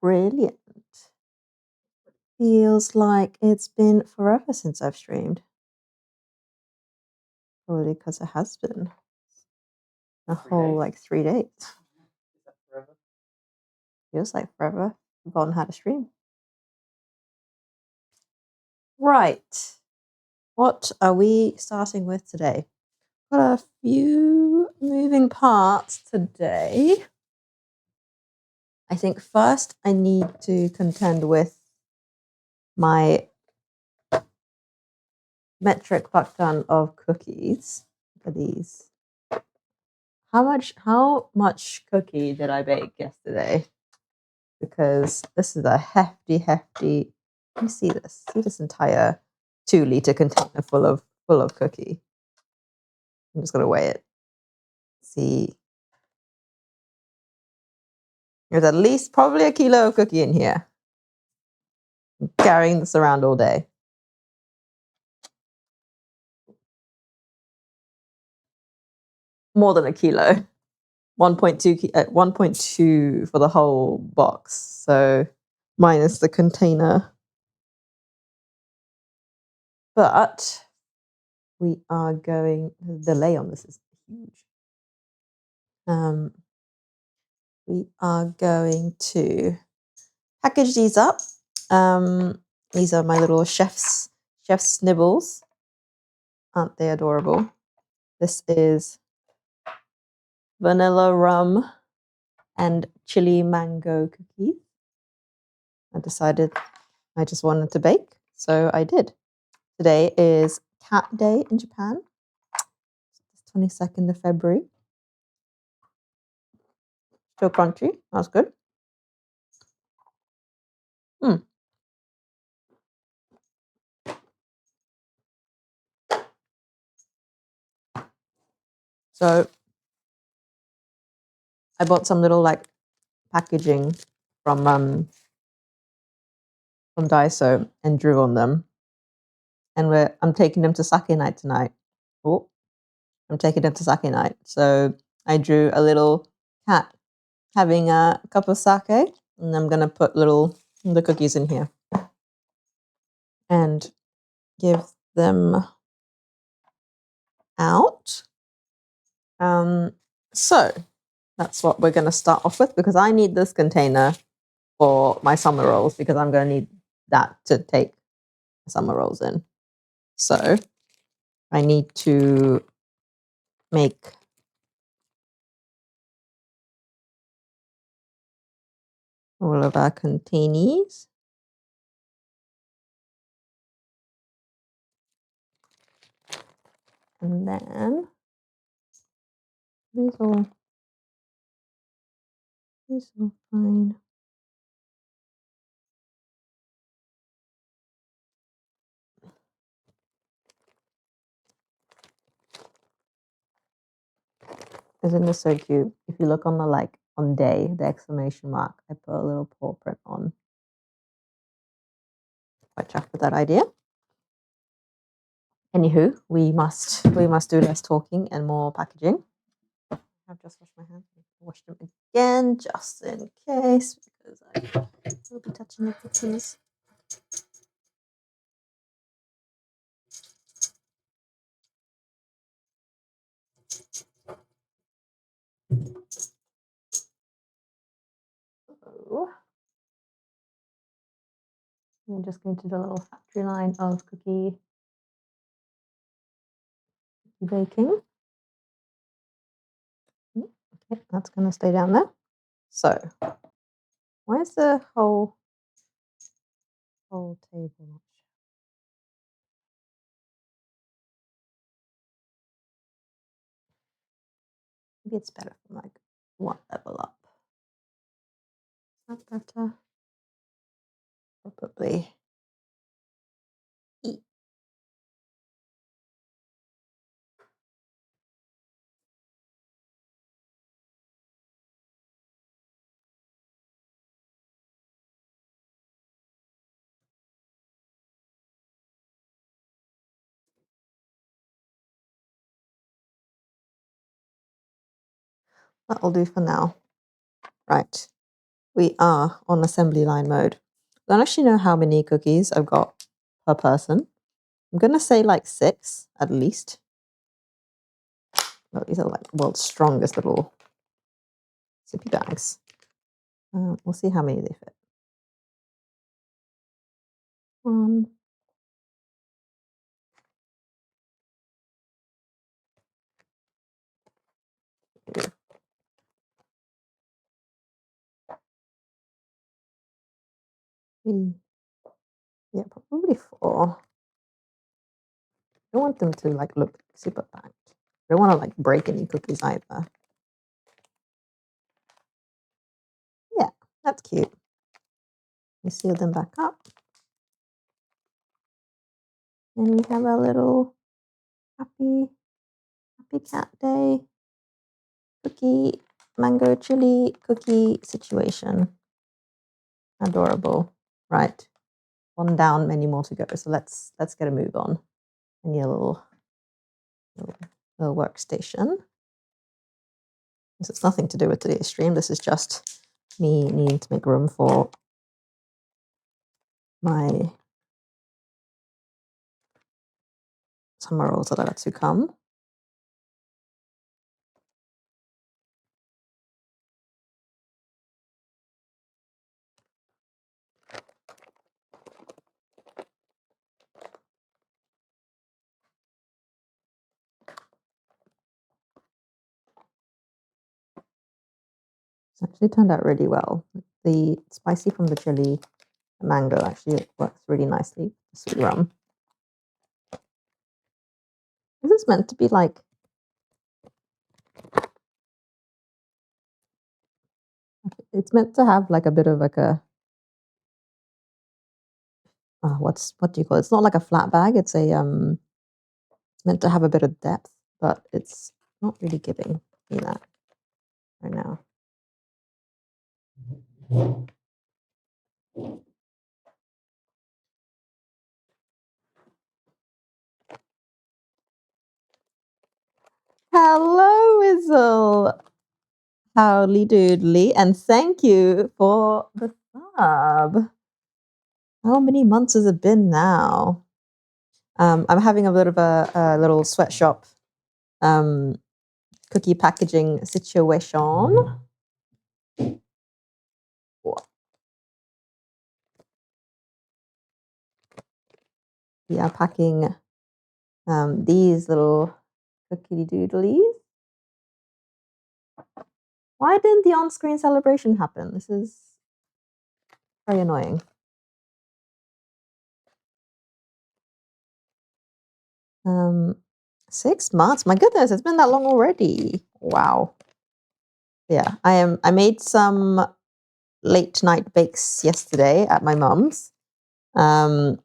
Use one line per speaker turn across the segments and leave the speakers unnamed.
Brilliant. Feels like it's been forever since I've streamed. Probably because it has been a whole like 3 days. Feels like forever. I've forgotten how to stream. Right. What are we starting with today? Got a few moving parts today. I think first I need to contend with my metric buck ton of cookies. Look at these. How much cookie did I bake yesterday? Because this is a hefty. Let me see this. See this entire 2-liter container full of cookie. I'm just gonna weigh it. See. There's at least probably a kilo of cookie in here. I'm carrying this around all day. More than a kilo. 1.2 for the whole box. So minus the container. But we are going, the delay on this is huge. We are going to package these up. These are my little chef's nibbles. Aren't they adorable? This is vanilla rum and chili mango cookies. I decided I just wanted to bake, so I did. Today is Cat Day in Japan. It's 22nd of February. Still crunchy. That's good. So I bought some little like packaging from Daiso and drew on them. And I'm taking them to sake night tonight. Oh, I'm taking them to sake night. So I drew a little cat having a cup of sake, and I'm gonna put the cookies in here and give them out. So that's what we're gonna start off with because I need this container for my summer rolls because I'm gonna need that to take summer rolls in. So I need to make all of our containers. And then these all fine. Isn't this so cute? If you look on the on day, the exclamation mark, I put a little paw print on. Quite chuffed with that idea. Anywho, we must do less talking and more packaging. I've just washed my hands. Wash them again, just in case, because I will be touching the cookies. So, I'm just going to do a little factory line of cookie baking. Okay, that's going to stay down there. So, why is the whole table not? Maybe it's better from one level up. Is that better? Probably. That'll do for now. Right. we are on assembly line mode. I don't actually know how many cookies I've got per person. I'm gonna say like 6 at least. Well, these are like the world's strongest little sippy bags. We'll see how many they fit. 1, 2, 3. Yeah, probably 4. I don't want them to like look super packed. I don't want to like break any cookies either. Yeah, that's cute. We seal them back up. And we have a little happy cat day cookie, mango chili cookie situation. Adorable. Right. 1 down, many more to go. So let's get a move on. I need a little workstation. This has nothing to do with today's stream. This is just me needing to make room for my summer rolls that are to come. It's actually turned out really well. The spicy from the chili mango actually works really nicely. The sweet rum. Is this meant to be like it's meant to have like a bit of like a what do you call it? It's not like a flat bag. It's a it's meant to have a bit of depth, but it's not really giving me that right now. Hello, Wizzle. Howly doodly, and thank you for the sub. How many months has it been now? I'm having a bit of a little sweatshop cookie packaging situation. We are packing these little cookie doodlies. Why didn't the on-screen celebration happen? This is very annoying. Um, 6 months. My goodness, it's been that long already. Wow. Yeah, I made some late night bakes yesterday at my mum's. I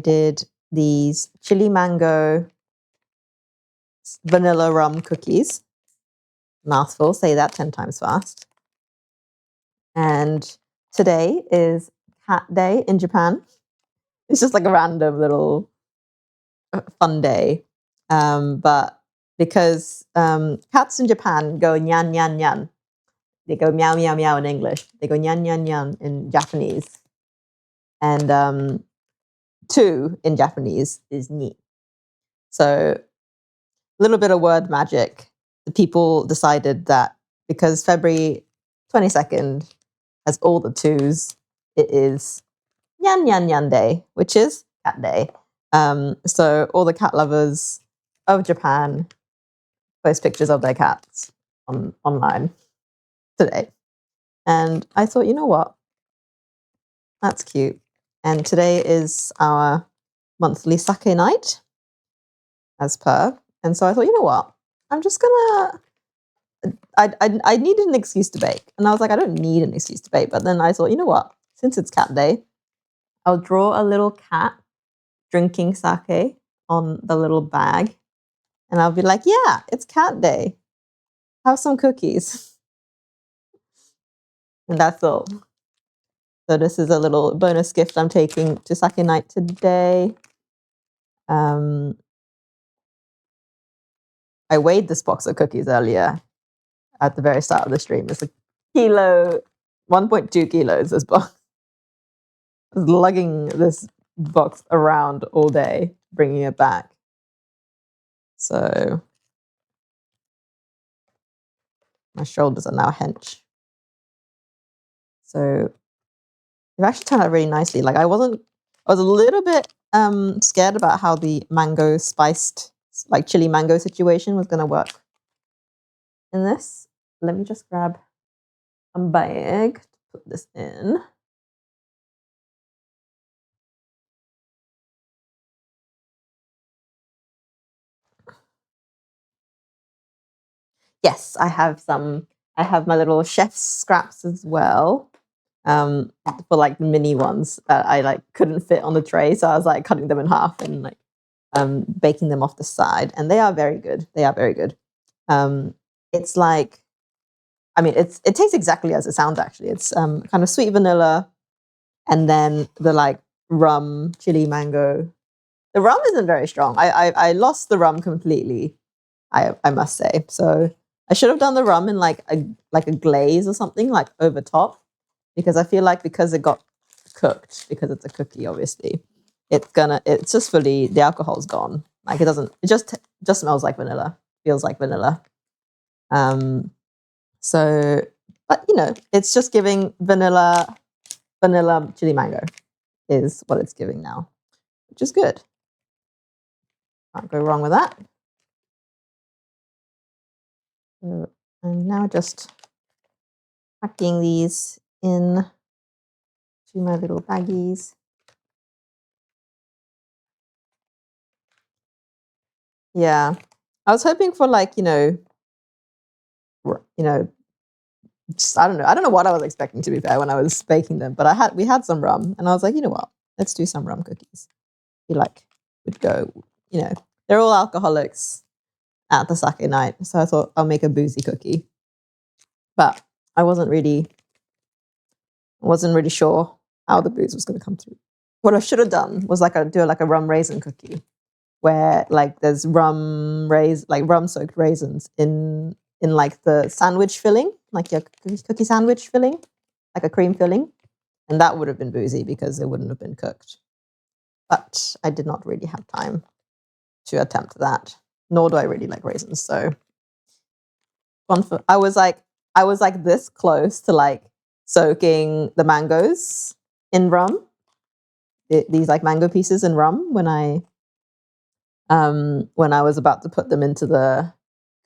did these chili mango vanilla rum cookies. Mouthful, say that 10 times fast. And today is Cat Day in Japan. It's just like a random little fun day. But because cats in Japan go nyan nyan nyan. They go meow meow meow in English. They go nyan nyan nyan in Japanese. And 2 in Japanese is ni. So a little bit of word magic. The people decided that because February 22nd has all the 2s, it is Nyan Nyan Nyan Day, which is Cat Day. So all the cat lovers of Japan post pictures of their cats online today. And I thought, you know what? That's cute. And today is our monthly sake night, as per. And so I thought, you know what? I'm just gonna. I needed an excuse to bake, and I was like, I don't need an excuse to bake. But then I thought, you know what? Since it's Cat Day, I'll draw a little cat drinking sake on the little bag, and I'll be like, yeah, it's Cat Day. Have some cookies, and that's all. So this is a little bonus gift I'm taking to sake night today. I weighed this box of cookies earlier at the very start of the stream. It's 1 kilo 1.2 kilos, this box. I was lugging this box around all day, bringing it back. So my shoulders are now hench. So it actually turned out really nicely. Like I was a little bit scared about how the mango spiced, like chili mango situation was gonna work in this. Let me just grab a bag to put this in. Yes, I have my little chef's scraps as well. For like mini ones that I like couldn't fit on the tray. So I was like cutting them in half and like baking them off the side. And they are very good. They are very good. It's like, I mean, it tastes exactly as it sounds actually. It's kind of sweet vanilla and then the like rum, chili mango. The rum isn't very strong. I lost the rum completely, I must say. So I should have done the rum in like a glaze or something, like over top. Because I feel like because it got cooked, because it's a cookie, obviously, it's just fully, the alcohol's gone. Like it just smells like vanilla, feels like vanilla. So, but you know, it's just giving vanilla chili mango is what it's giving now, which is good. Can't go wrong with that. So I'm now just packing these in to my little baggies. Yeah. I was hoping for like, just, I don't know. I don't know what I was expecting, to be fair, when I was baking them, but we had some rum and I was like, you know what? Let's do some rum cookies. You like would go, they're all alcoholics at the sake night. So I thought I'll make a boozy cookie. But I wasn't really sure how the booze was going to come through. What I should have done was do a rum raisin cookie where like there's rum soaked raisins in like the sandwich filling, like your cookie sandwich filling, like a cream filling. And that would have been boozy because it wouldn't have been cooked. But I did not really have time to attempt that, nor do I really like raisins. So I was like this close to like soaking the mangoes in rum, these like mango pieces in rum when I was about to put them into the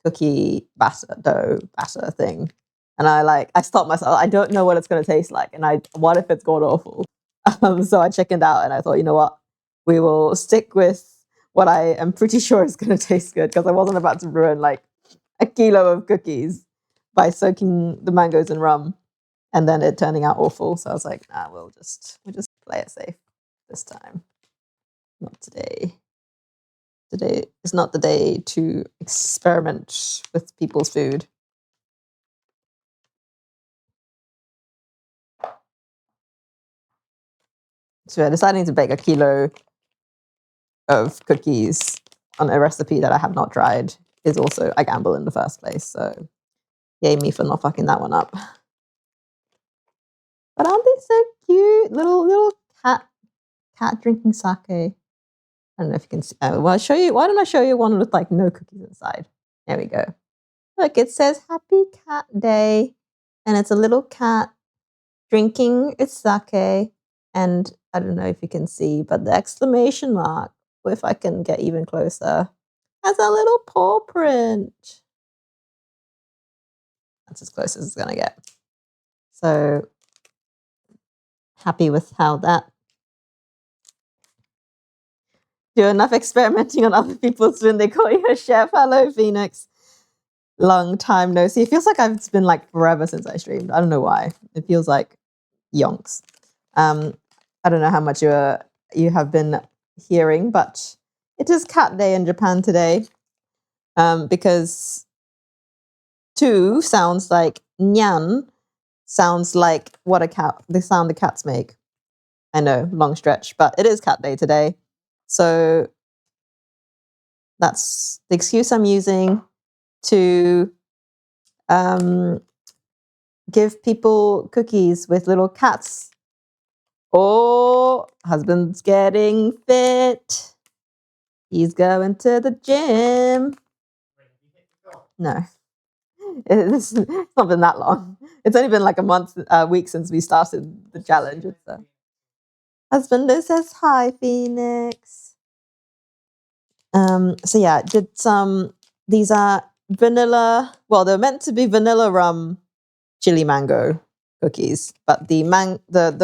cookie dough batter thing. And I stopped myself. I don't know what it's going to taste like. And what if it's god awful? So I chickened out and I thought, you know what? We will stick with what I am pretty sure is going to taste good, because I wasn't about to ruin like a kilo of cookies by soaking the mangoes in rum and then it turning out awful. So I was like, nah, we'll just play it safe this time. Not today. Today is not the day to experiment with people's food. So yeah, deciding to bake a kilo of cookies on a recipe that I have not tried is also a gamble in the first place. So yay me for not fucking that one up. But aren't they so cute? Little cat drinking sake. I don't know if you can see. Well, I'll show you. Why don't I show you one with like no cookies inside? There we go. Look, it says Happy Cat Day. And it's a little cat drinking its sake. And I don't know if you can see, but the exclamation mark, if I can get even closer, has a little paw print. That's as close as it's going to get. So happy with how that. Do enough experimenting on other people's food. They call you a chef. Hello, Phoenix. Long time no see. It feels like it's been like forever since I streamed. I don't know why. It feels like yonks. I don't know how much you have been hearing, but it is cat day in Japan today. Because tu sounds like nyan, sounds like the sound the cats make. I know, long stretch, but it is cat day today. So that's the excuse I'm using to give people cookies with little cats. Oh, husband's getting fit. He's going to the gym. No, it's not been that long. It's only been like a week since we started the challenge. Husband says hi, Phoenix. So yeah, did some. These are vanilla. Well, they're meant to be vanilla rum chili mango cookies, but the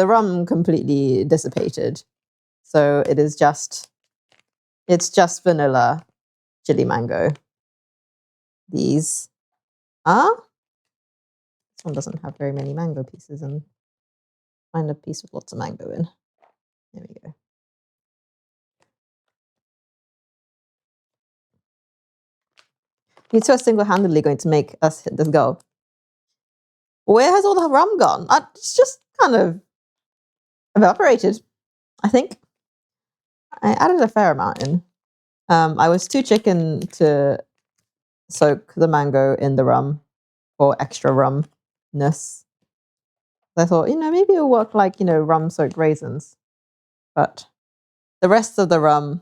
rum completely dissipated. So it's just vanilla chili mango. These are. This one doesn't have very many mango pieces, and find a piece with lots of mango in. There we go. You two are single-handedly going to make us hit this goal. Where has all the rum gone? It's just kind of evaporated, I think. I added a fair amount in. I was too chicken to soak the mango in the rum for extra rumness. I thought, maybe it'll work like, rum-soaked raisins. But the rest of the rum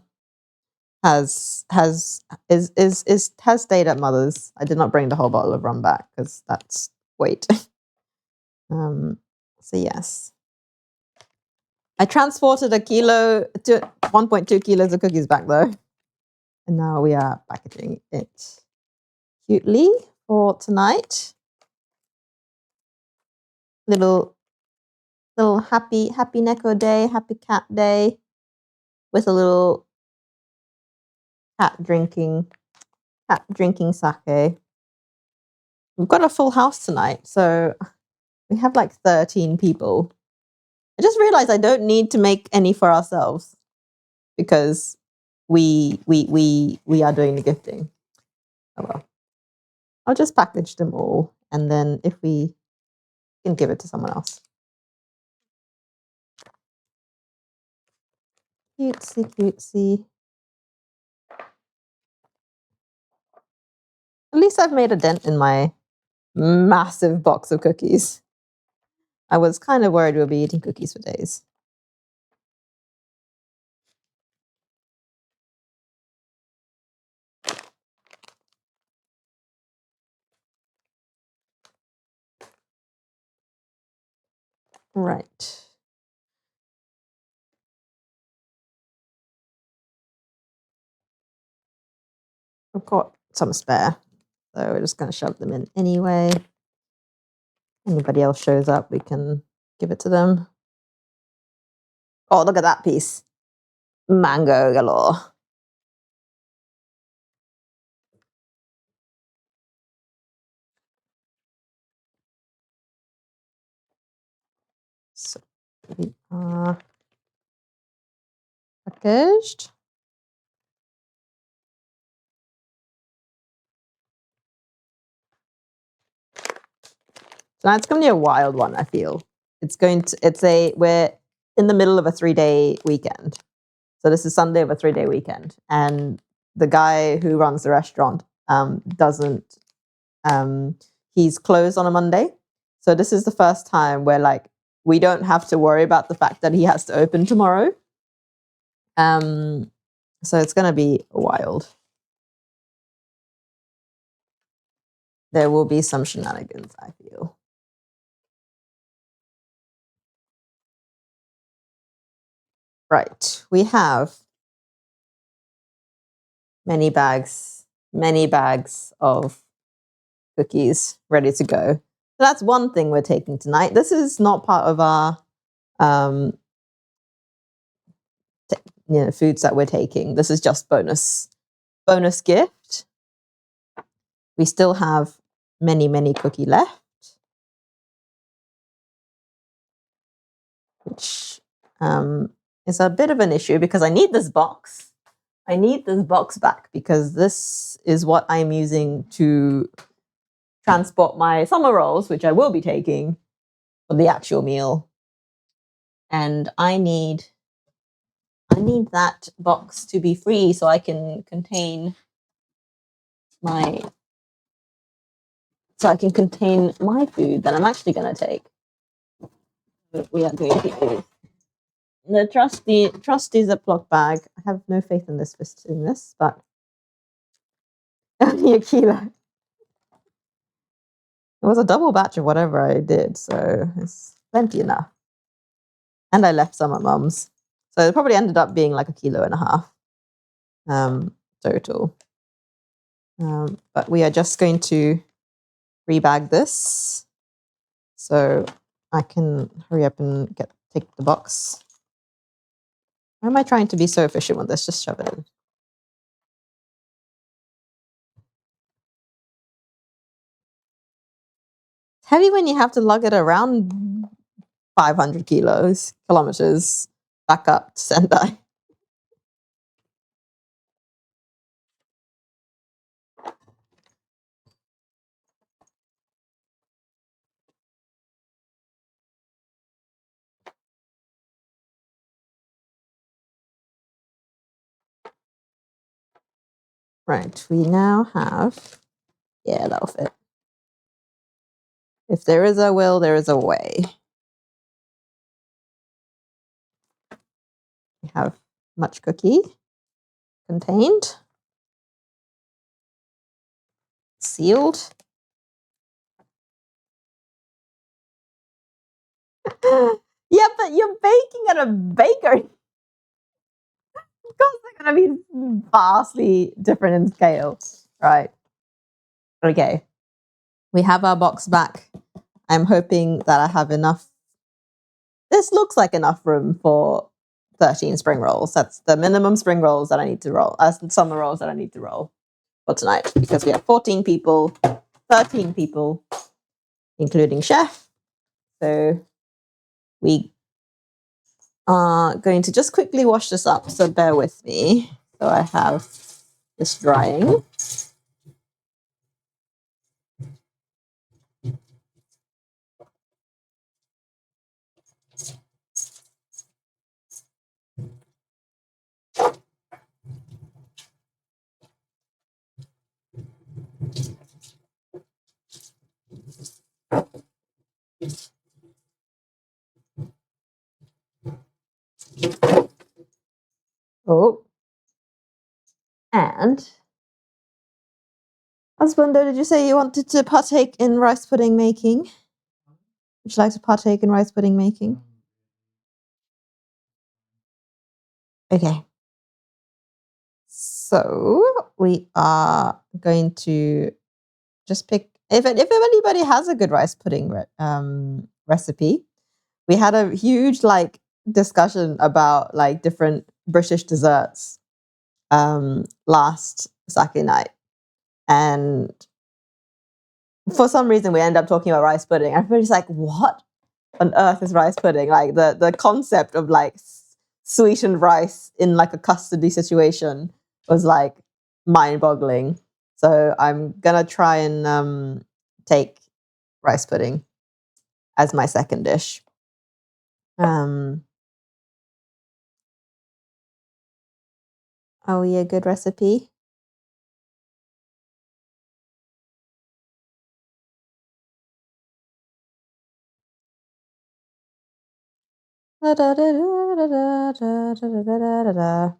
has stayed at Mother's. I did not bring the whole bottle of rum back because that's weight. So yes. I transported 1.2 kilos of cookies back though. And now we are packaging it cutely for tonight. Little happy Neko day, happy cat day, with a little cat drinking sake. We've got a full house tonight, so we have like 13 people. I just realized I don't need to make any for ourselves because we are doing the gifting. Oh well. I'll just package them all, and then if we can give it to someone else. Cutesy. At least I've made a dent in my massive box of cookies. I was kind of worried we'll be eating cookies for days. Right. I've got some spare, so we're just going to shove them in anyway. Anybody else shows up, we can give it to them. Oh, look at that piece. Mango galore. So we are packaged. Tonight's going to be a wild one, I feel. We're in the middle of a 3-day weekend. So this is Sunday of a 3-day weekend. And the guy who runs the restaurant he's closed on a Monday. So this is the first time where we don't have to worry about the fact that he has to open tomorrow. So it's going to be wild. There will be some shenanigans, I feel. Right. We have many bags of cookies ready to go. So that's one thing we're taking tonight. This is not part of our foods that we're taking. This is just bonus gift. We still have many cookie left, which is a bit of an issue because I need this box. I need this box back because this is what I'm using to transport my summer rolls, which I will be taking for the actual meal. And I need that box to be free so I can contain my so I can contain my food that I'm actually going to take. We are going to use the trusty Ziploc bag. I have no faith in this visiting this, but only a kilo. It was a double batch of whatever I did, so it's plenty enough. And I left some at Mum's, so it probably ended up being like 1.5 kilos total. But we are just going to rebag this so I can hurry up and take the box. Why am I trying to be so efficient with this? Just shove it in. It's heavy when you have to lug it around 500 kilometers back up to Sendai. Right, we now have, yeah, that'll fit. If there is a will, there is a way. We have much cookie contained, sealed. Yeah, but you're baking at a bakery. Of course, they're going to be vastly different in scale, right? Okay, we have our box back. I'm hoping that I have enough. This looks like enough room for 13 spring rolls. That's the minimum spring rolls that I need to roll, summer rolls that I need to roll for tonight, because we have 14 people, 13 people, including chef. So we are going to just quickly wash this up, so bear with me. So I have this drying. Oh, and Husbando, did you say you wanted to partake in rice pudding making? Would you like to partake in rice pudding making? Okay. So we are going to just pick, if anybody has a good rice pudding recipe. We had a huge discussion about different British desserts last Saturday night, and for some reason we end up talking about rice pudding. Everybody's like, what on earth is rice pudding? Like the concept of sweetened rice in a custody situation was mind-boggling. So I'm gonna try and take rice pudding as my second dish. Oh yeah, good recipe. Da, da, da, da, da, da, da, da, da, da.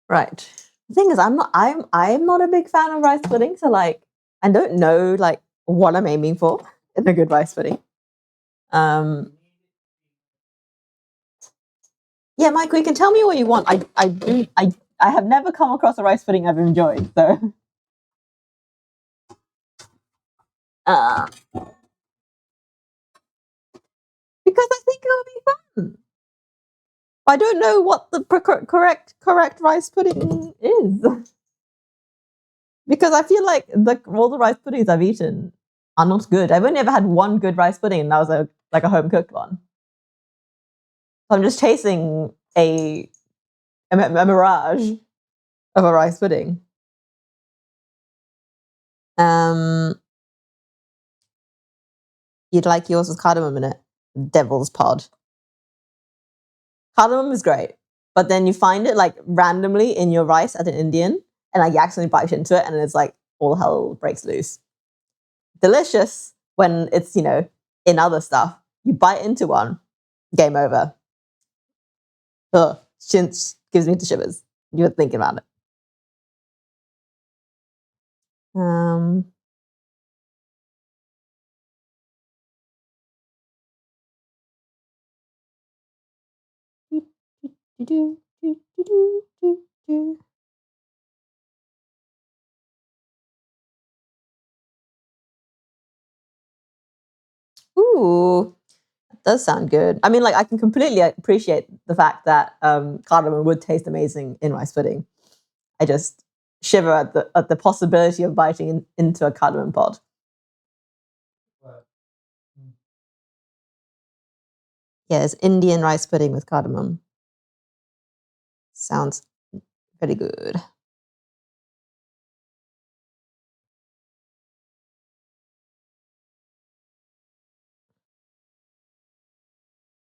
Right. The thing is, I'm not a big fan of rice pudding, so I don't know what I'm aiming for in a good rice pudding. Yeah, Michael, you can tell me what you want. I have never come across a rice pudding I've enjoyed, so uh, because I think it'll be fun. I don't know what the correct rice pudding is because I feel like all the rice puddings I've eaten are not good. I've only ever had one good rice pudding, and that was a home cooked one. So I'm just chasing a mirage of a rice pudding. You'd like yours with cardamom in it? Devil's pod. Cardamom is great, but then you find it like randomly in your rice at an Indian, and like you accidentally bite into it, and it's like all hell breaks loose. Delicious when it's in other stuff. You bite into one, game over. Ugh, gives me the shivers. You're thinking about it. Um, Ooh, that does sound good. I mean, like I can completely appreciate the fact that cardamom would taste amazing in rice pudding. I just shiver at the possibility of biting into a cardamom pod. Yeah, it's Indian rice pudding with cardamom. Sounds very good.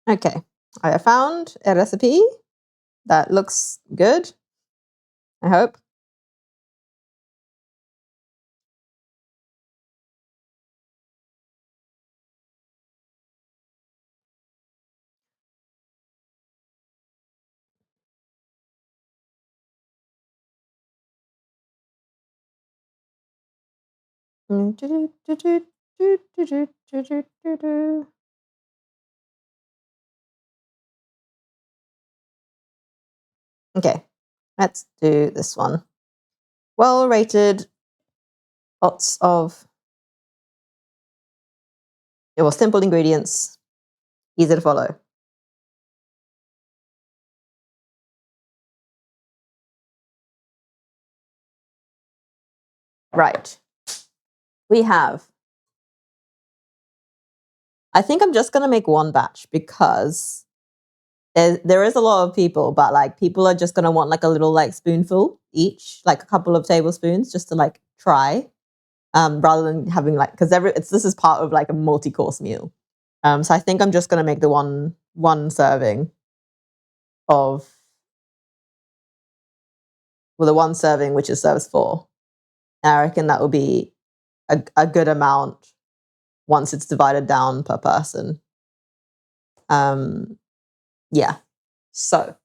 Okay, I have found a recipe that looks good, I hope. Okay, let's do this one. Well rated, lots of simple ingredients, easy to follow. Right. We have. I think I'm just going to make one batch because there is a lot of people, but like people are just going to want like a little like spoonful each, like a couple of tablespoons just to like try, rather than having like, because this is part of like a multi-course meal. So I think I'm just going to make the one serving of, well, the one serving which is serves 4. And I reckon that will be a good amount once it's divided down per person. Yeah. So,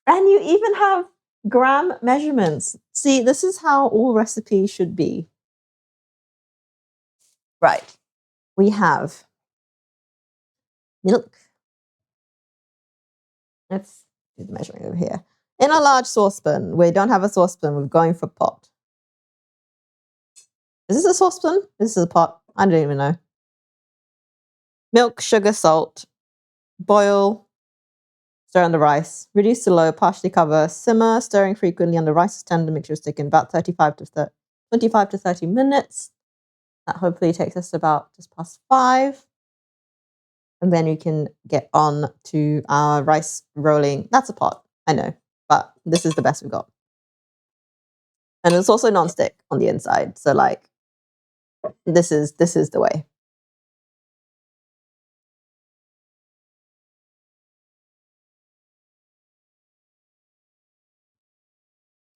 and you even have gram measurements. See, this is how all recipes should be. Right. We have milk. Let's do the measuring over here. In a large saucepan. We don't have a saucepan. We're going for pot. Is this a saucepan? This is a pot. I don't even know. Milk, sugar, salt. Boil. Stir on the rice. Reduce to low. Partially cover. Simmer. Stirring frequently on the rice is tender. Mixture is taken about 25 to 30 minutes. That hopefully takes us about just past 5. And then we can get on to our rice rolling. That's a pot, I know, but this is the best we've got. And it's also non-stick on the inside. So like, this is the way.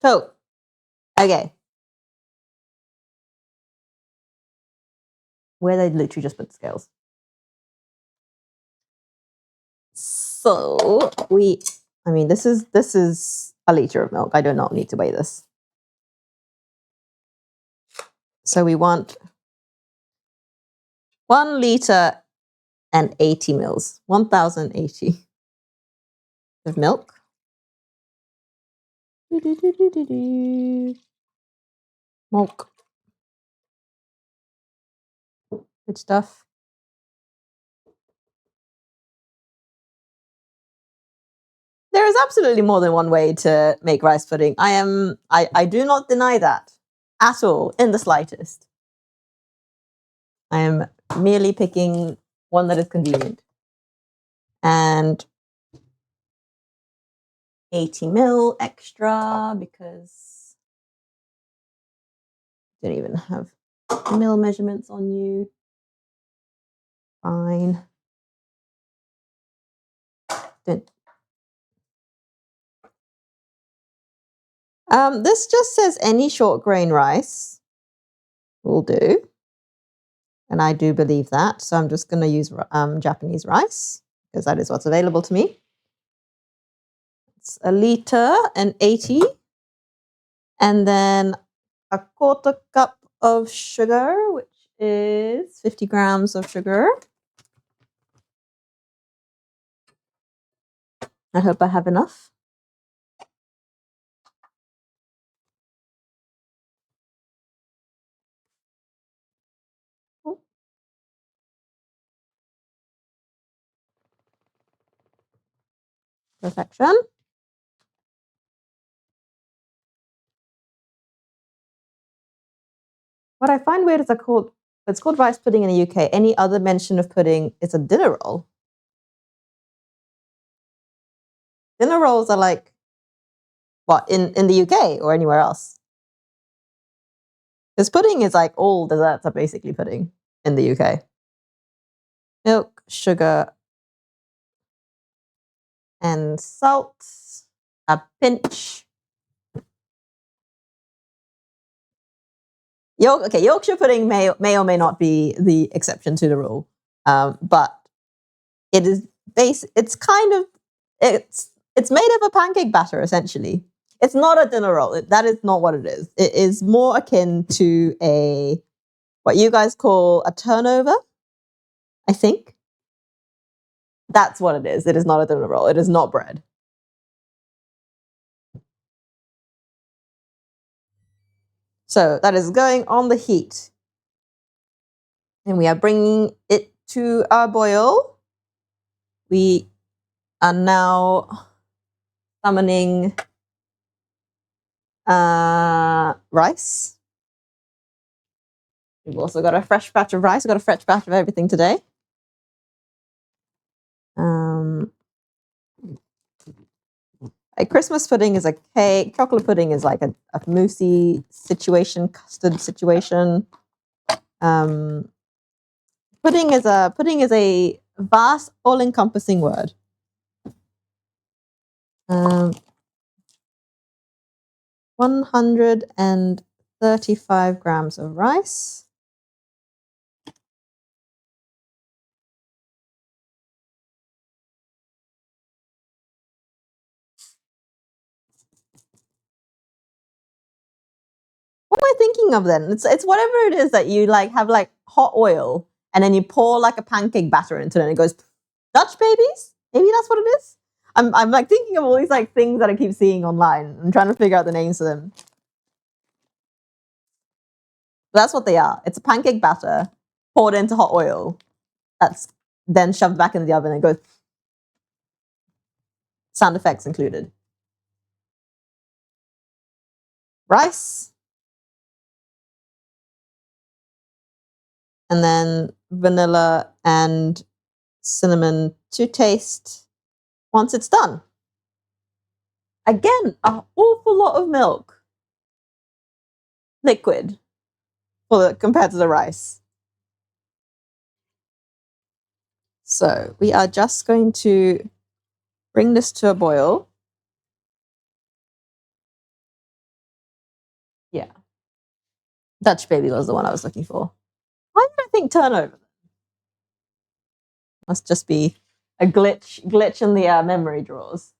So, okay. Where they literally just put the scales. So this is a liter of milk. I do not need to weigh this. So we want 1 liter 1080 mils. 1080 of milk. Milk. Good stuff. There is absolutely more than one way to make rice pudding. I do not deny that at all, in the slightest. I am merely picking one that is convenient. And 80 ml extra because I don't even have mil measurements on you. Fine. Don't. This just says any short grain rice will do. And I do believe that. So I'm just going to use Japanese rice because that is what's available to me. It's 1 liter and 80. And then a quarter cup of sugar, which is 50 grams of sugar. I hope I have enough. Perfection. What I find weird is it's called rice pudding in the UK. Any other mention of pudding is a dinner roll. Dinner rolls are like, what, in the UK or anywhere else? Because pudding is like all desserts are basically pudding in the UK. Milk, sugar, and salt, a pinch. Yorkshire pudding may or may not be the exception to the rule, but it is it's kind of it's made of a pancake batter essentially. It's not a dinner roll. That is not what it is. It is more akin to what you guys call a turnover, I think. That's what it is. It is not a dinner roll. It is not bread. So that is going on the heat. And we are bringing it to our boil. We are now summoning rice. We've also got a fresh batch of rice. We've got a fresh batch of everything today. A Christmas pudding is a cake. Chocolate pudding is like a moussey situation, custard situation. Pudding is a vast, all-encompassing word. 135 grams of rice. What am I thinking of then? It's whatever it is that you like have like hot oil and then you pour like a pancake batter into it and it goes Dutch babies? Maybe that's what it is. I'm like thinking of all these like things that I keep seeing online. I'm trying to figure out the names of them. But that's what they are. It's a pancake batter poured into hot oil that's then shoved back into the oven and goes sound effects included. Rice. And then vanilla and cinnamon to taste once it's done. Again, an awful lot of milk. Liquid compared to the rice. So we are just going to bring this to a boil. Yeah. Dutch baby was the one I was looking for. Why did I think turnover? Must just be a glitch in the memory drawers.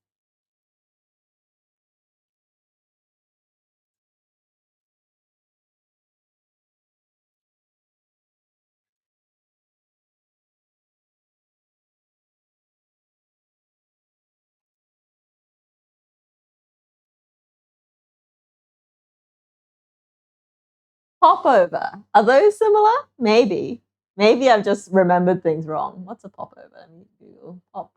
Popover. Are those similar? Maybe. Maybe I've just remembered things wrong. What's a popover? Let me Google pop.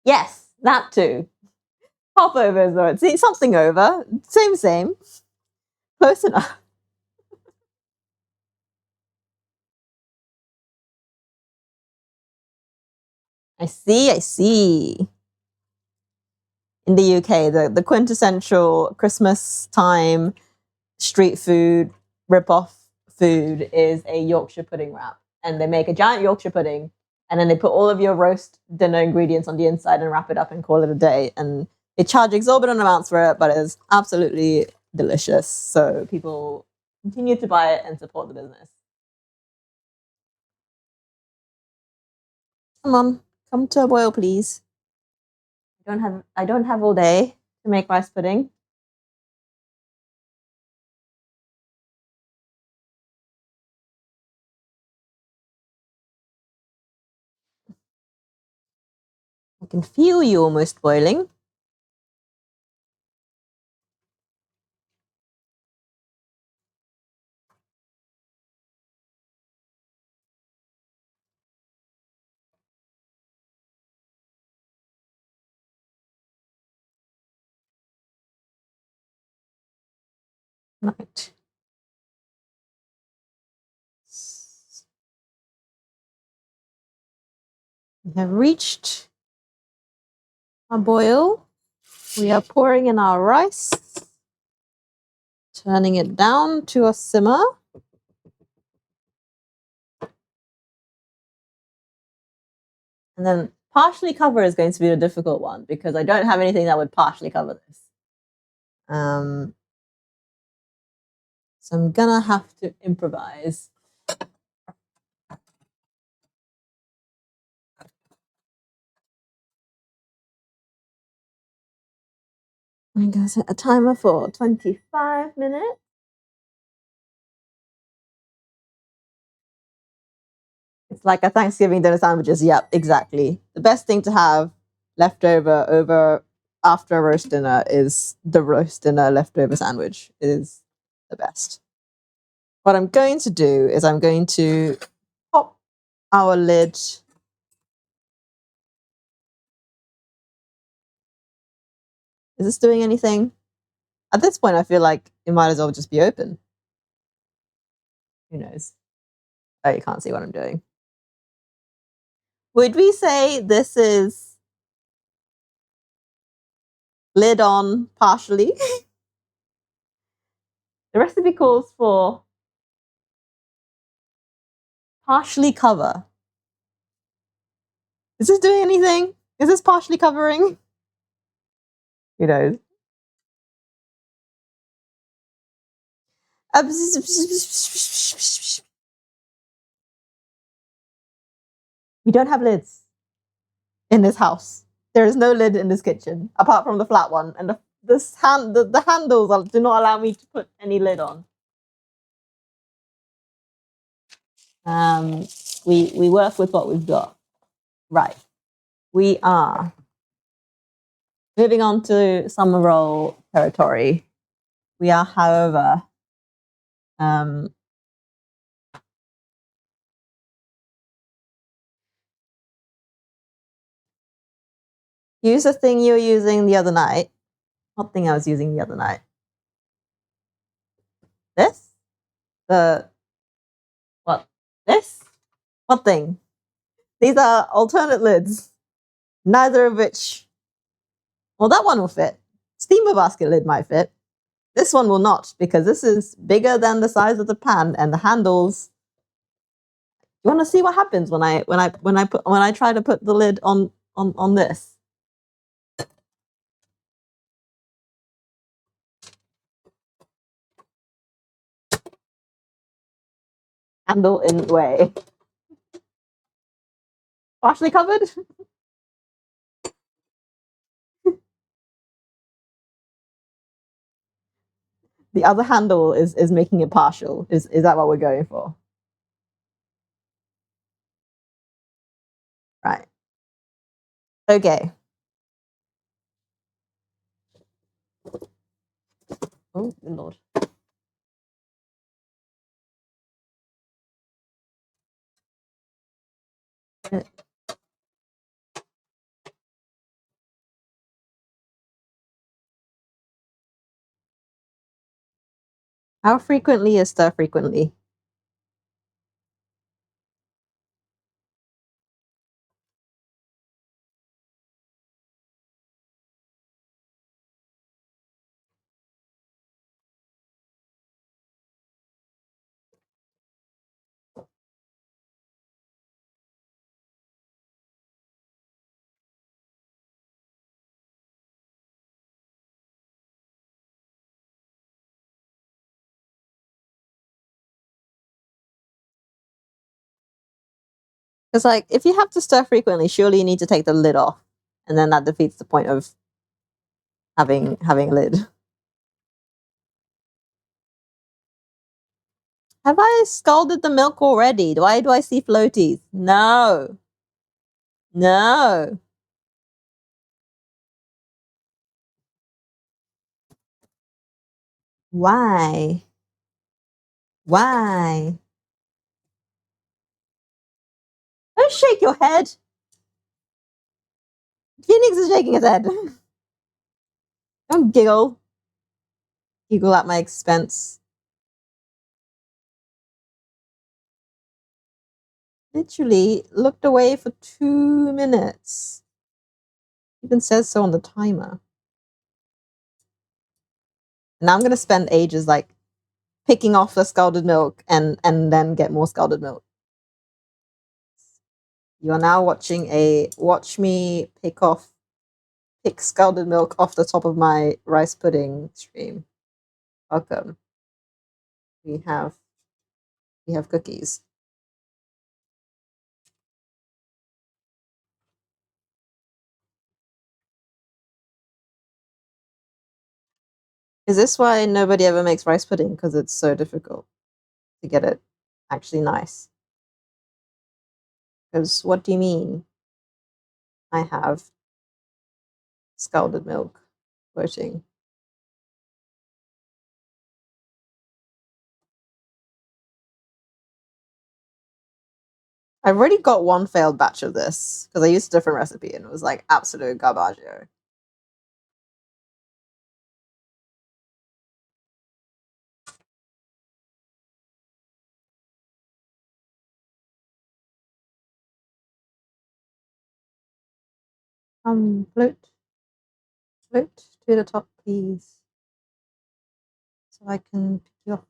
Yes, that too. Popover is the word. See, something over. Same. Close enough. I see. In the UK, the quintessential Christmas time street food rip-off food is a Yorkshire pudding wrap. And they make a giant Yorkshire pudding, and then they put all of your roast dinner ingredients on the inside and wrap it up and call it a day. And they charge exorbitant amounts for it, but it is absolutely delicious. So people continue to buy it and support the business. Come on, come to a boil, please. I don't have all day to make rice pudding. I can feel you almost boiling. Right. We have reached a boil. We are pouring in our rice, turning it down to a simmer. And then partially cover is going to be a difficult one because I don't have anything that would partially cover this. So I'm gonna have to improvise. I'm gonna set a timer for 25 minutes. It's like a Thanksgiving dinner sandwiches. Yep, exactly. The best thing to have leftover over after a roast dinner is the roast dinner leftover sandwich. It is the best. What I'm going to do is I'm going to pop our lid. Is this doing anything? At this point, I feel like it might as well just be open. Who knows? Oh, you can't see what I'm doing. Would we say this is lid on partially? The recipe calls for partially cover. Is this doing anything? Is this partially covering? Who knows? We don't have lids in this house. There is no lid in this kitchen apart from the flat one, and the handles do not allow me to put any lid on. We work with what we've got. Right. We are moving on to summer roll territory. We are, however, use the thing you were using the other night. What thing I was using the other night? This? What? This? What thing? These are alternate lids. Neither of which. Well, that one will fit. Steamer basket lid might fit. This one will not because this is bigger than the size of the pan and the handles. You want to see what happens when I try to put the lid on this? Handle in way. Partially covered? The other handle is making it partial. Is that what we're going for? Right. Okay. Oh, good lord. How frequently is stir frequently? Because, like, if you have to stir frequently, surely you need to take the lid off, and then that defeats the point of having a lid. Have I scalded the milk already? Why do I see floaties? No. No. Why? Why? Don't shake your head. Phoenix is shaking his head. Don't giggle. Giggle at my expense. Literally looked away for 2 minutes. Even says so on the timer. Now I'm gonna spend ages like picking off the scalded milk and then get more scalded milk. You are now watching a watch me pick scalded milk off the top of my rice pudding stream. Welcome. We have cookies. Is this why nobody ever makes rice pudding? Because it's so difficult to get it actually nice. Because what do you mean? I have scalded milk floating. I've already got one failed batch of this because I used a different recipe and it was like absolute garbaggio. Float to the top, please, so I can pick you up.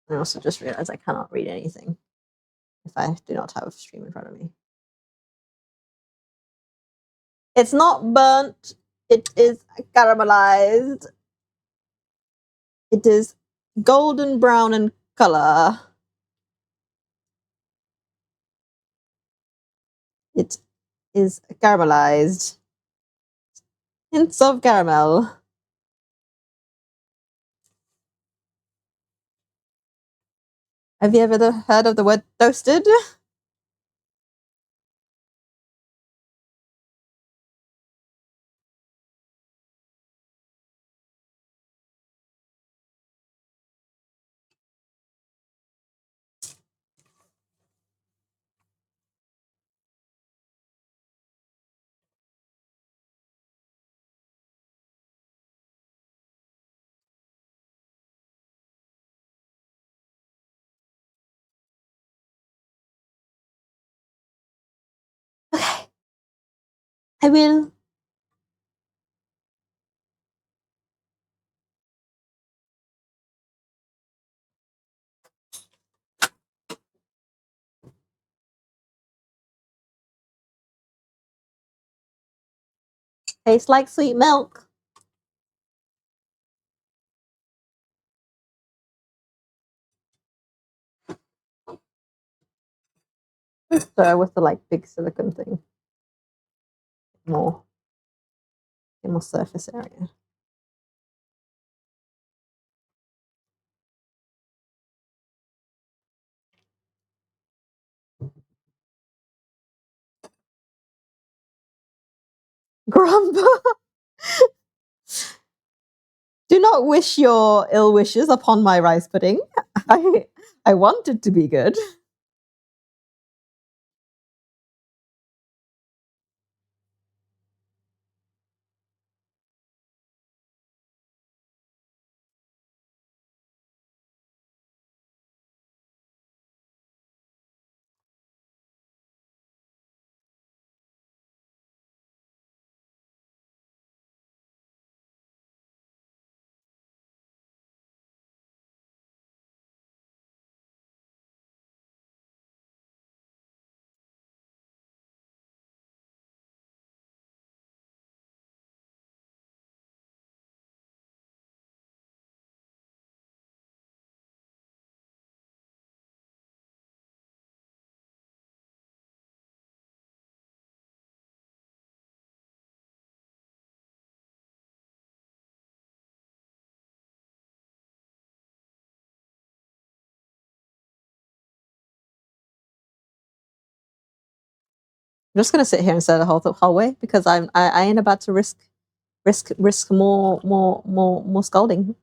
I also just realized I cannot read anything if I do not have a stream in front of me. It's not burnt. It is caramelized. It is golden brown in color. It is caramelized. Hints of caramel. Have you ever heard of the word toasted? Okay. I will. Tastes like sweet milk. So with the like big silicone thing. More surface area. Grumble. Do not wish your ill wishes upon my rice pudding. I want it to be good. I'm just gonna sit here and say the whole way because I ain't about to risk more scolding.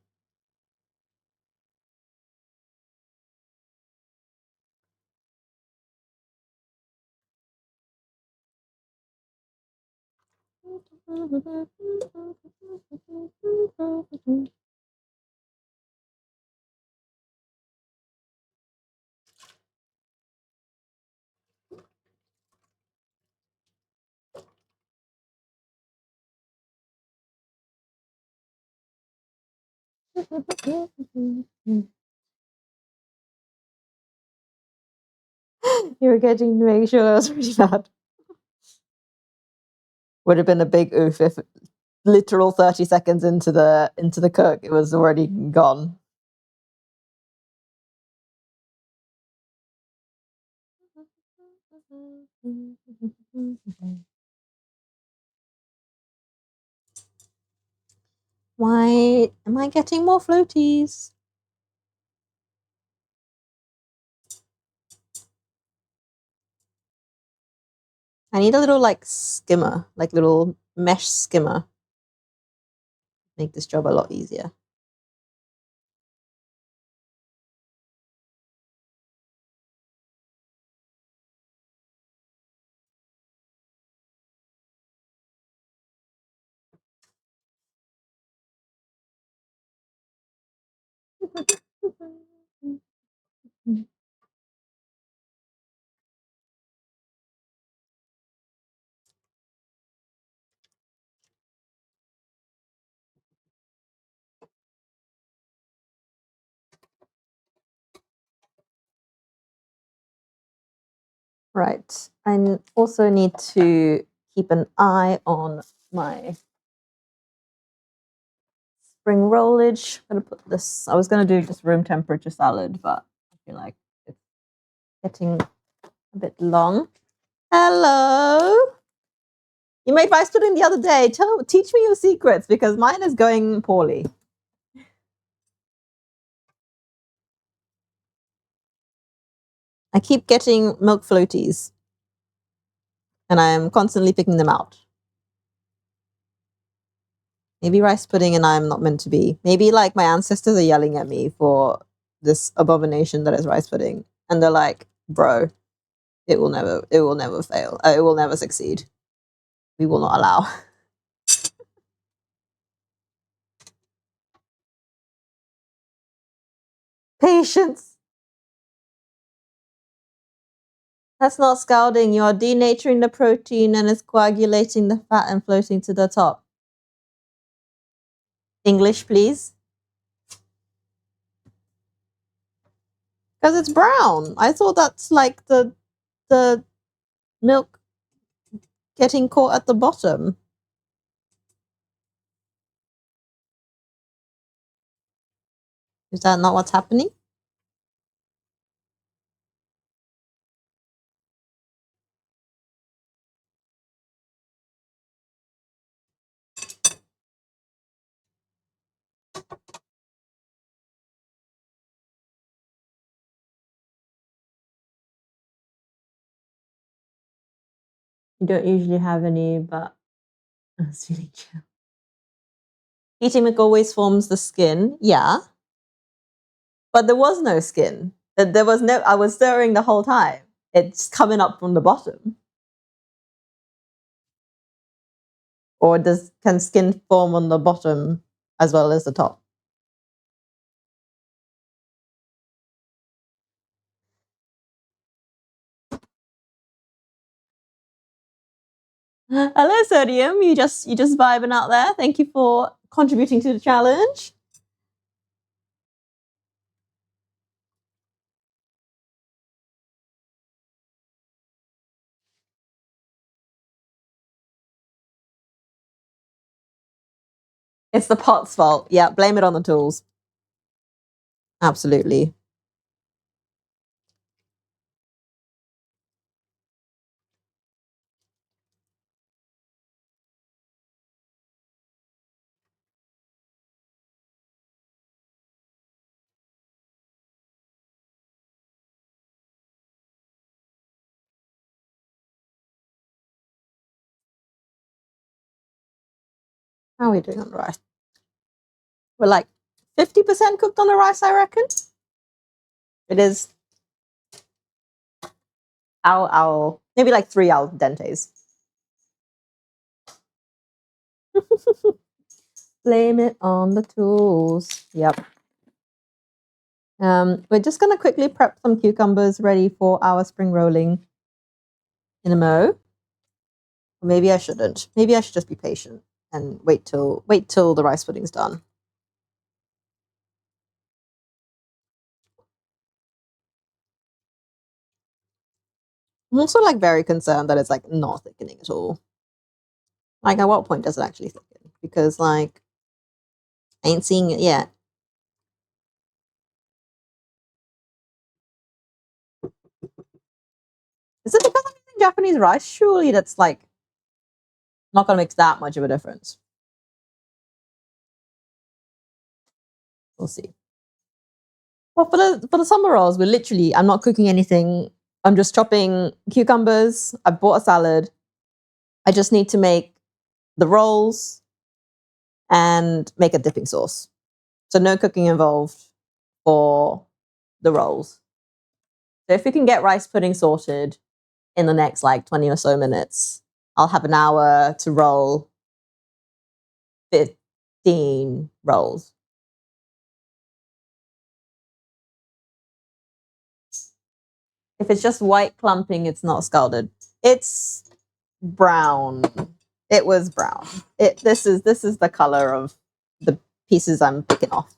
You were getting to make sure that was really bad. Would have been a big oof if literal 30 seconds into the cook it was already gone. Why am I getting more floaties? I need a little like skimmer, like little mesh skimmer. Make this job a lot easier. Right. I also need to keep an eye on my spring rollage. I'm gonna put this. I was gonna do just room temperature salad, but I feel like it's getting a bit long. Hello. You made rice pudding the other day. Teach me your secrets because mine is going poorly. I keep getting milk floaties, and I am constantly picking them out. Maybe rice pudding and I'm not meant to be. Maybe like my ancestors are yelling at me for this abomination that is rice pudding, and they're like, "Bro, it will never fail. It will never succeed. We will not allow." Patience. That's not scalding. You are denaturing the protein and it's coagulating the fat and floating to the top. English, please. Because it's brown. I thought that's like the milk getting caught at the bottom. Is that not what's happening? You don't usually have any, but It's really chill. Heating milk always forms the skin. Yeah. But there was no skin. There was no, I was stirring the whole time. It's coming up from the bottom. Or can skin form on the bottom as well as the top? Hello, Sodium. You just vibing out there. Thank you for contributing to the challenge. It's the pot's fault. Yeah, blame it on the tools. Absolutely. How are we doing on the rice? We're like 50% cooked on the rice, I reckon. It is our maybe like 3 al dentes. Blame it on the tools. Yep. We're just gonna quickly prep some cucumbers ready for our spring rolling in a mo. Or maybe I shouldn't. Maybe I should just be patient and wait till the rice pudding's done. I'm also like very concerned that it's like not thickening at all. Like at what point does it actually thicken? Because like I ain't seeing it yet. Is it because I'm using Japanese rice? Surely that's like not gonna make that much of a difference. We'll see. Well, for the summer rolls, we're literally I'm not cooking anything. I'm just chopping cucumbers. I bought a salad. I just need to make the rolls and make a dipping sauce. So no cooking involved for the rolls. So if we can get rice pudding sorted in the next like 20 or so minutes, I'll have an hour to roll 15 rolls. If it's just white clumping, it's not scalded. It's brown. It was brown. This is the color of the pieces I'm picking off.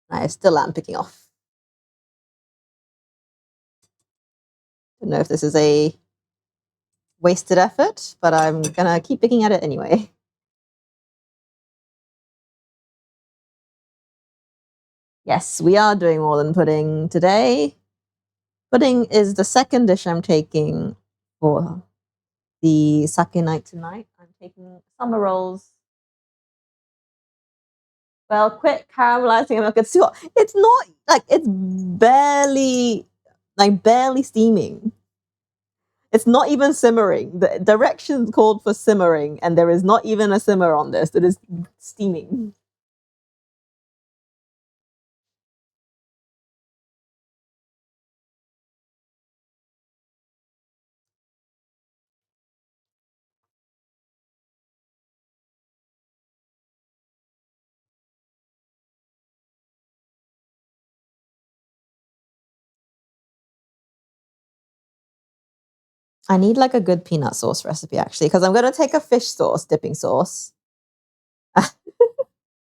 I still am picking off. Don't know if this is a wasted effort, but I'm gonna keep picking at it anyway. Yes, we are doing more than pudding today. Pudding is the second dish I'm taking for the sake night tonight. I'm taking summer rolls. Well, quit caramelizing milk. It's too hot. It's not like it's barely steaming. It's not even simmering. The directions called for simmering, and there is not even a simmer on this. It is steaming. I need like a good peanut sauce recipe actually, because I'm going to take a fish sauce, dipping sauce. I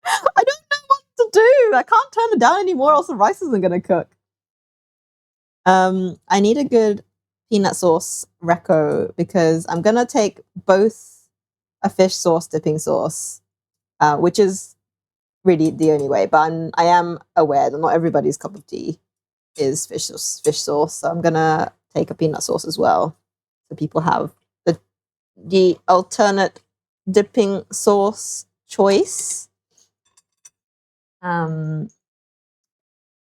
don't know what to do. I can't turn it down anymore, else the rice isn't going to cook. I need a good peanut sauce reco because I'm going to take both a fish sauce, dipping sauce, which is really the only way. But I am aware that not everybody's cup of tea is fish sauce. So I'm going to take a peanut sauce as well. So people have the alternate dipping sauce choice.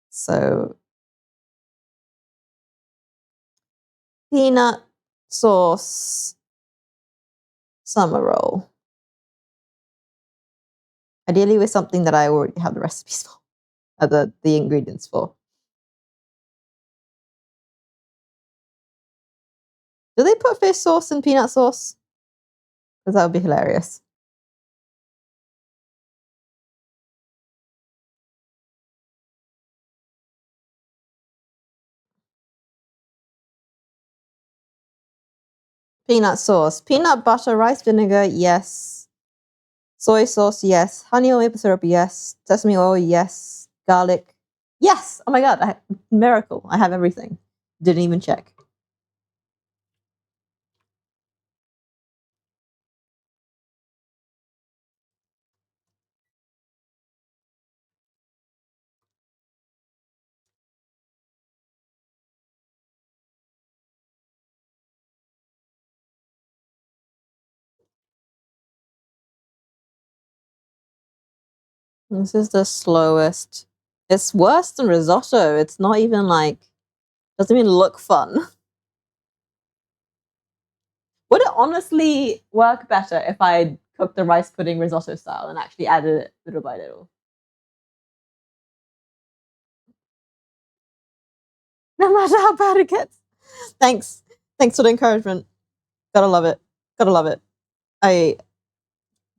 So peanut sauce summer roll. Ideally with something that I already have the recipes for, the ingredients for. Do they put fish sauce in peanut sauce? Because that would be hilarious. Peanut sauce. Peanut butter, rice vinegar, yes. Soy sauce, yes. Honey or maple syrup, yes. Sesame oil, yes. Garlic, yes. Oh my god, miracle. I have everything. Didn't even check. This is the slowest. It's worse than risotto. It's not even like, doesn't even look fun. Would it honestly work better if I cooked the rice pudding risotto style and actually added it little by little? No matter how bad it gets. Thanks. Thanks for the encouragement. Gotta love it. Gotta love it. I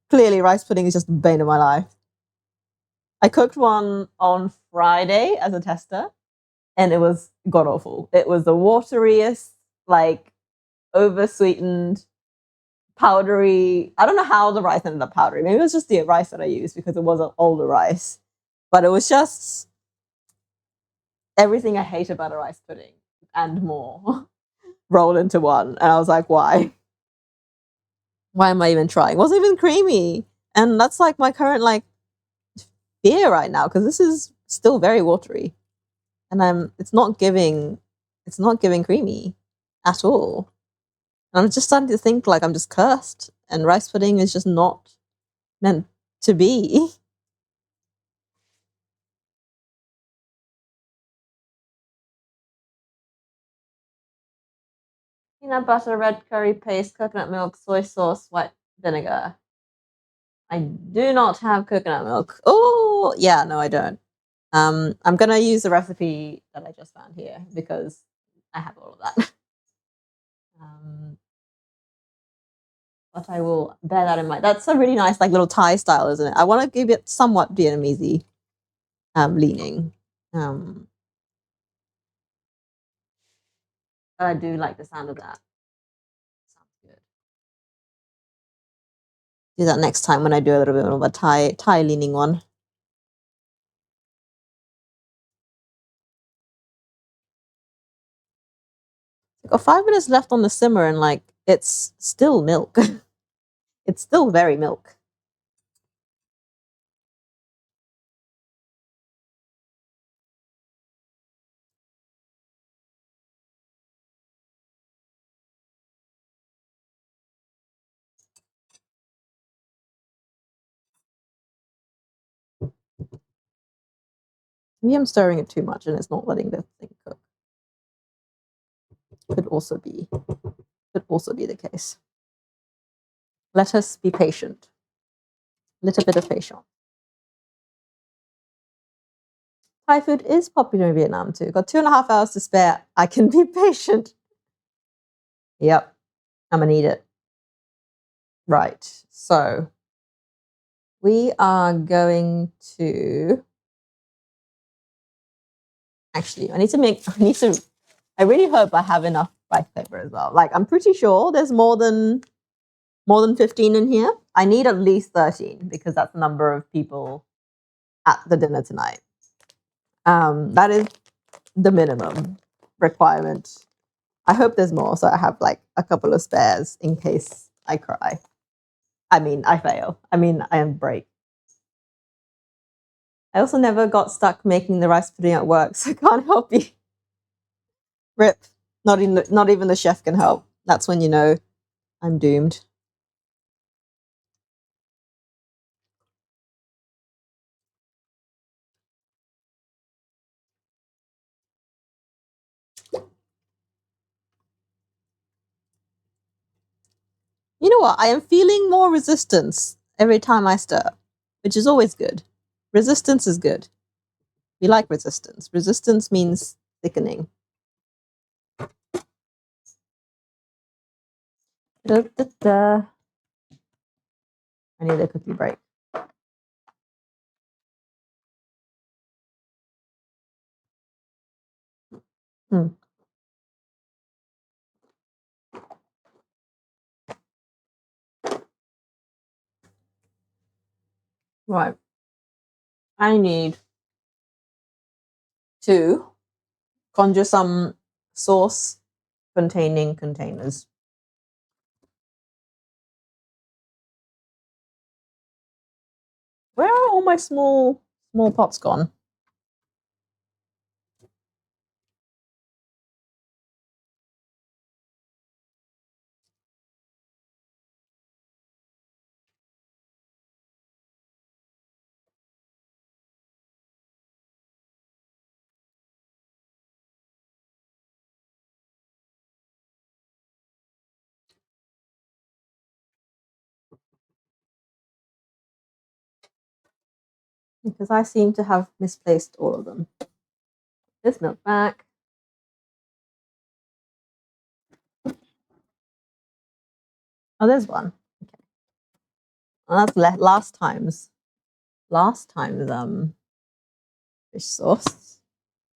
clearly rice pudding is just the bane of my life. I cooked one on Friday as a tester, and it was god awful. It was the wateriest, like over sweetened, powdery. I don't know how the rice ended up powdery. Maybe it was just the rice that I used because it was an older rice. But it was just everything I hate about a rice pudding and more rolled into one. And I was like, why? Why am I even trying? It wasn't even creamy. And that's like my current like fear right now because this is still very watery. And it's not giving creamy at all. And I'm just starting to think like I'm just cursed and rice pudding is just not meant to be. Peanut butter, red curry paste, coconut milk, soy sauce, white vinegar. I do not have coconut milk. Oh, yeah, no, I don't. I'm gonna use the recipe that I just found here because I have all of that. um, but I will bear that in mind. That's a really nice, like little Thai style, isn't it? I want to give it somewhat Vietnamese leaning. Um, but I do like the sound of that. Sounds good. Do that next time when I do a little bit of a Thai leaning one. I've got 5 minutes left on the simmer, and like it's still milk. It's still very milk. Maybe I'm stirring it too much and it's not letting the thing cook. Could also be the case. Let us be patient. Little bit of patience. Thai food is popular in Vietnam too. Got 2.5 hours to spare. I can be patient. Yep, I'm gonna need it. Right. So we are going to actually. I really hope I have enough rice paper as well. Like I'm pretty sure there's more than 15 in here. I need at least 13 because that's the number of people at the dinner tonight. That is the minimum requirement. I hope there's more, so I have like a couple of spares in case I cry. I mean, I fail. I mean, I am break. I also never got stuck making the rice pudding at work, so I can't help you. Rip. Not even the chef can help. That's when you know I'm doomed. You know what? I am feeling more resistance every time I stir, which is always good. Resistance is good. We like resistance. Resistance means thickening. Da, da, da. I need a cookie break. Right. I need to conjure some sauce containing containers. Where are all my small pots gone? Because I seem to have misplaced all of them. This milk back. Oh, there's one. Okay. Well, that's last time's fish sauce,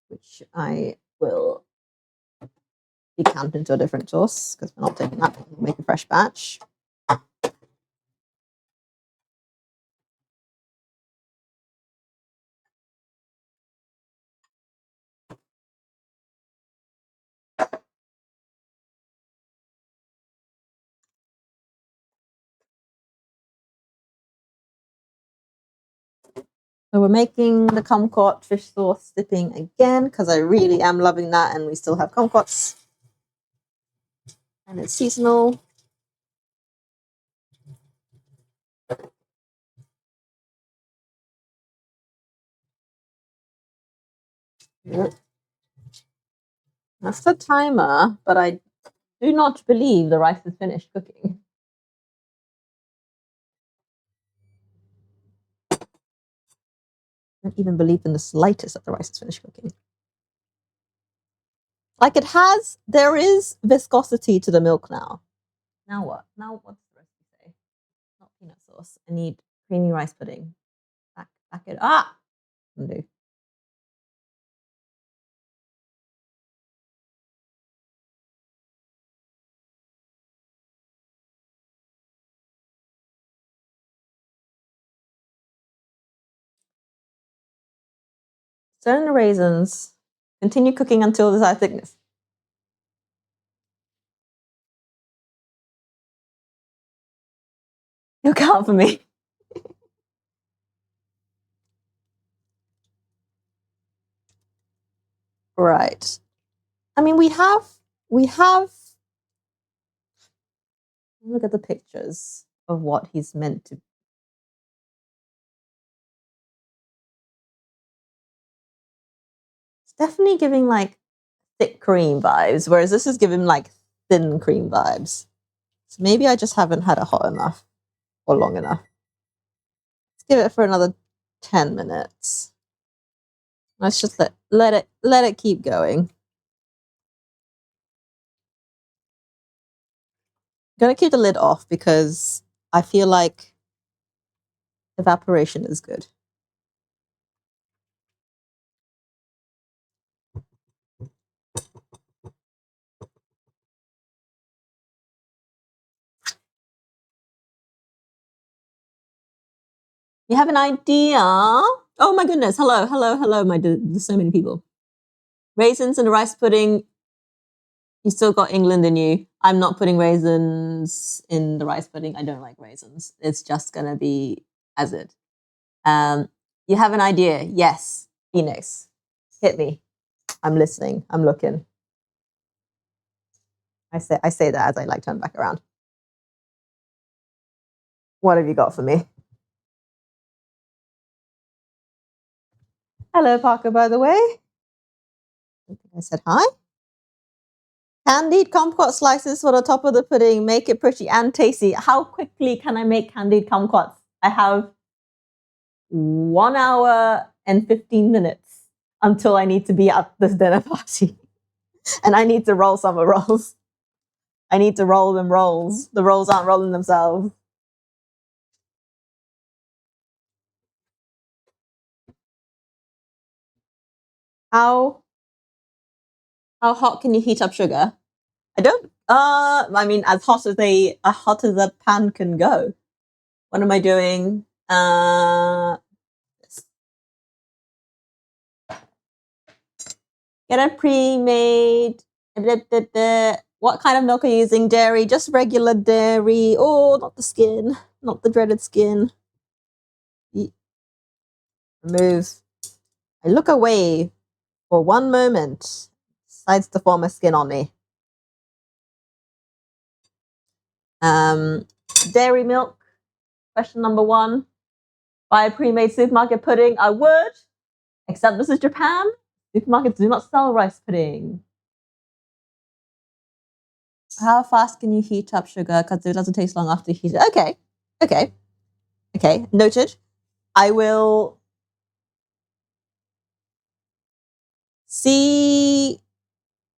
which I will decant into a different sauce because we're not taking that. We'll make a fresh batch. So we're making the kumquat fish sauce dipping again because I really am loving that, and we still have kumquats, and it's seasonal. Yep. That's the timer, but I do not believe the rice is finished cooking. I don't even believe in the slightest that the rice is finished cooking. Like it has, there is viscosity to the milk now. Now what? Now what's the recipe say? Not peanut sauce. I need creamy rice pudding. Back it. Undo. Stir in the raisins. Continue cooking until desired thickness. Look out for me. Right. I mean, we have. Look at the pictures of what he's meant to. It's definitely giving like thick cream vibes, whereas this is giving like thin cream vibes. So maybe I just haven't had it hot enough or long enough. Let's give it for another 10 minutes. Let's just let it keep going. I'm gonna keep the lid off because I feel like evaporation is good. You have an idea? Oh my goodness. Hello. There's so many people. Raisins and rice pudding. You still got England in you. I'm not putting raisins in the rice pudding. I don't like raisins. It's just going to be as it. You have an idea? Yes. Phoenix. Hit me. I'm listening. I'm looking. I say that as I like turn back around. What have you got for me? Hello, Parker, by the way. I think I said hi. Candied kumquat slices for the top of the pudding. Make it pretty and tasty. How quickly can I make candied kumquats? I have 1 hour and 15 minutes until I need to be at this dinner party. And I need to roll summer rolls. I need to roll them rolls. The rolls aren't rolling themselves. How hot can you heat up sugar? I don't. I mean, as hot as a pan can go. What am I doing? Get a pre-made. What kind of milk are you using? Dairy, just regular dairy. Oh, not the skin, not the dreaded skin. Remove. I look away for one moment. Decides to form a skin on me. Dairy milk. Question number 1. Buy a pre-made supermarket pudding. I would, except this is Japan. Supermarkets do not sell rice pudding. How fast can you heat up sugar? Because it doesn't taste long after you heat it. Okay. Noted. I will see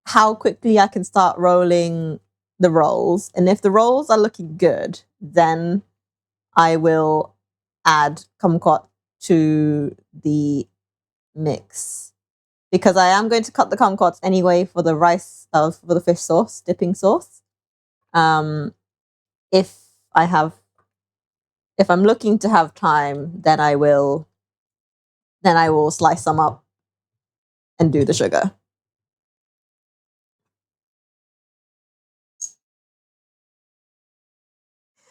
how quickly I can start rolling the rolls. And if the rolls are looking good, then I will add kumquat to the mix. Because I am going to cut the kumquats anyway for the rice, for the fish sauce, dipping sauce. If I'm looking to have time, then I will slice them up and do the sugar.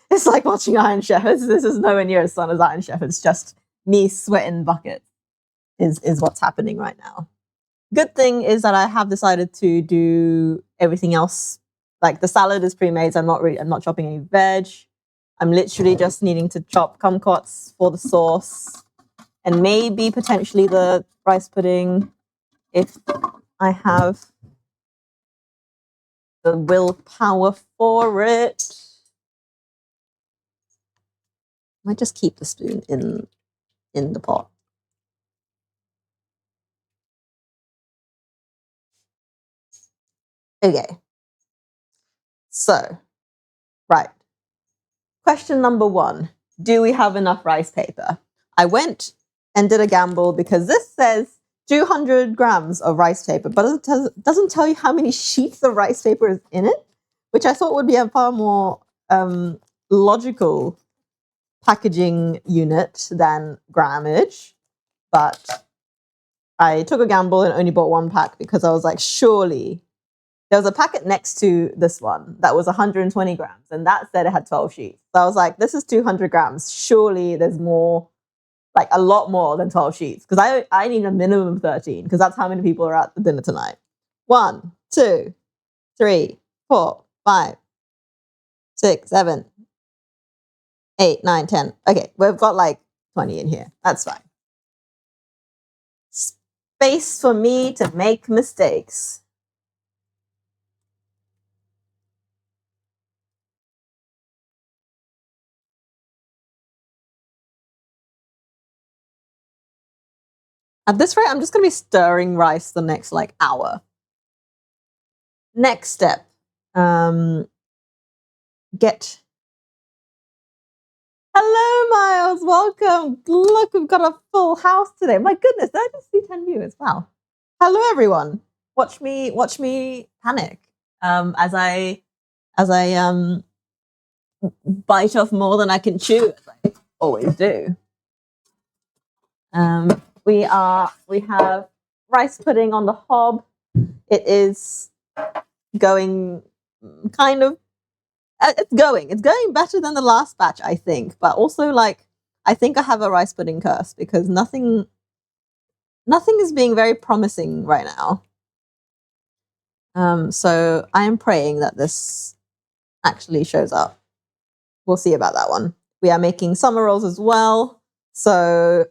It's like watching Iron Chef. This is nowhere near as fun as Iron Chef. It's just me sweating buckets is what's happening right now. Good thing is that I have decided to do everything else. Like the salad is pre-made, so I'm not chopping any veg. I'm literally just needing to chop kumquats for the sauce and maybe potentially the rice pudding if I have the willpower for it. I might just keep the spoon in the pot. Okay. So, right. Question number 1. Do we have enough rice paper? I went and did a gamble because this says 200 grams of rice paper, but it doesn't tell you how many sheets of rice paper is in it, which I thought would be a far more logical packaging unit than grammage. But I took a gamble and only bought 1 pack because I was like, surely. There was a packet next to this one that was 120 grams, and that said it had 12 sheets. So I was like, this is 200 grams. Surely there's more, like a lot more than 12 sheets, because I need a minimum of 13, because that's how many people are at the dinner tonight. 1, 2, 3, 4, 5, 6, 7, 8, 9, 10. Okay, we've got like 20 in here. That's fine. Space for me to make mistakes. At this rate, I'm just going to be stirring rice the next like hour. Next step. Get. Hello, Miles. Welcome. Look, we've got a full house today. My goodness, I just see 10 viewers. Wow. Hello, everyone. Watch me panic as I bite off more than I can chew, as I always do. We have rice pudding on the hob. It is going kind of. It's going better than the last batch, I think. But also, like, I think I have a rice pudding curse because nothing is being very promising right now. So I am praying that this actually shows up. We'll see about that one. We are making summer rolls as well. So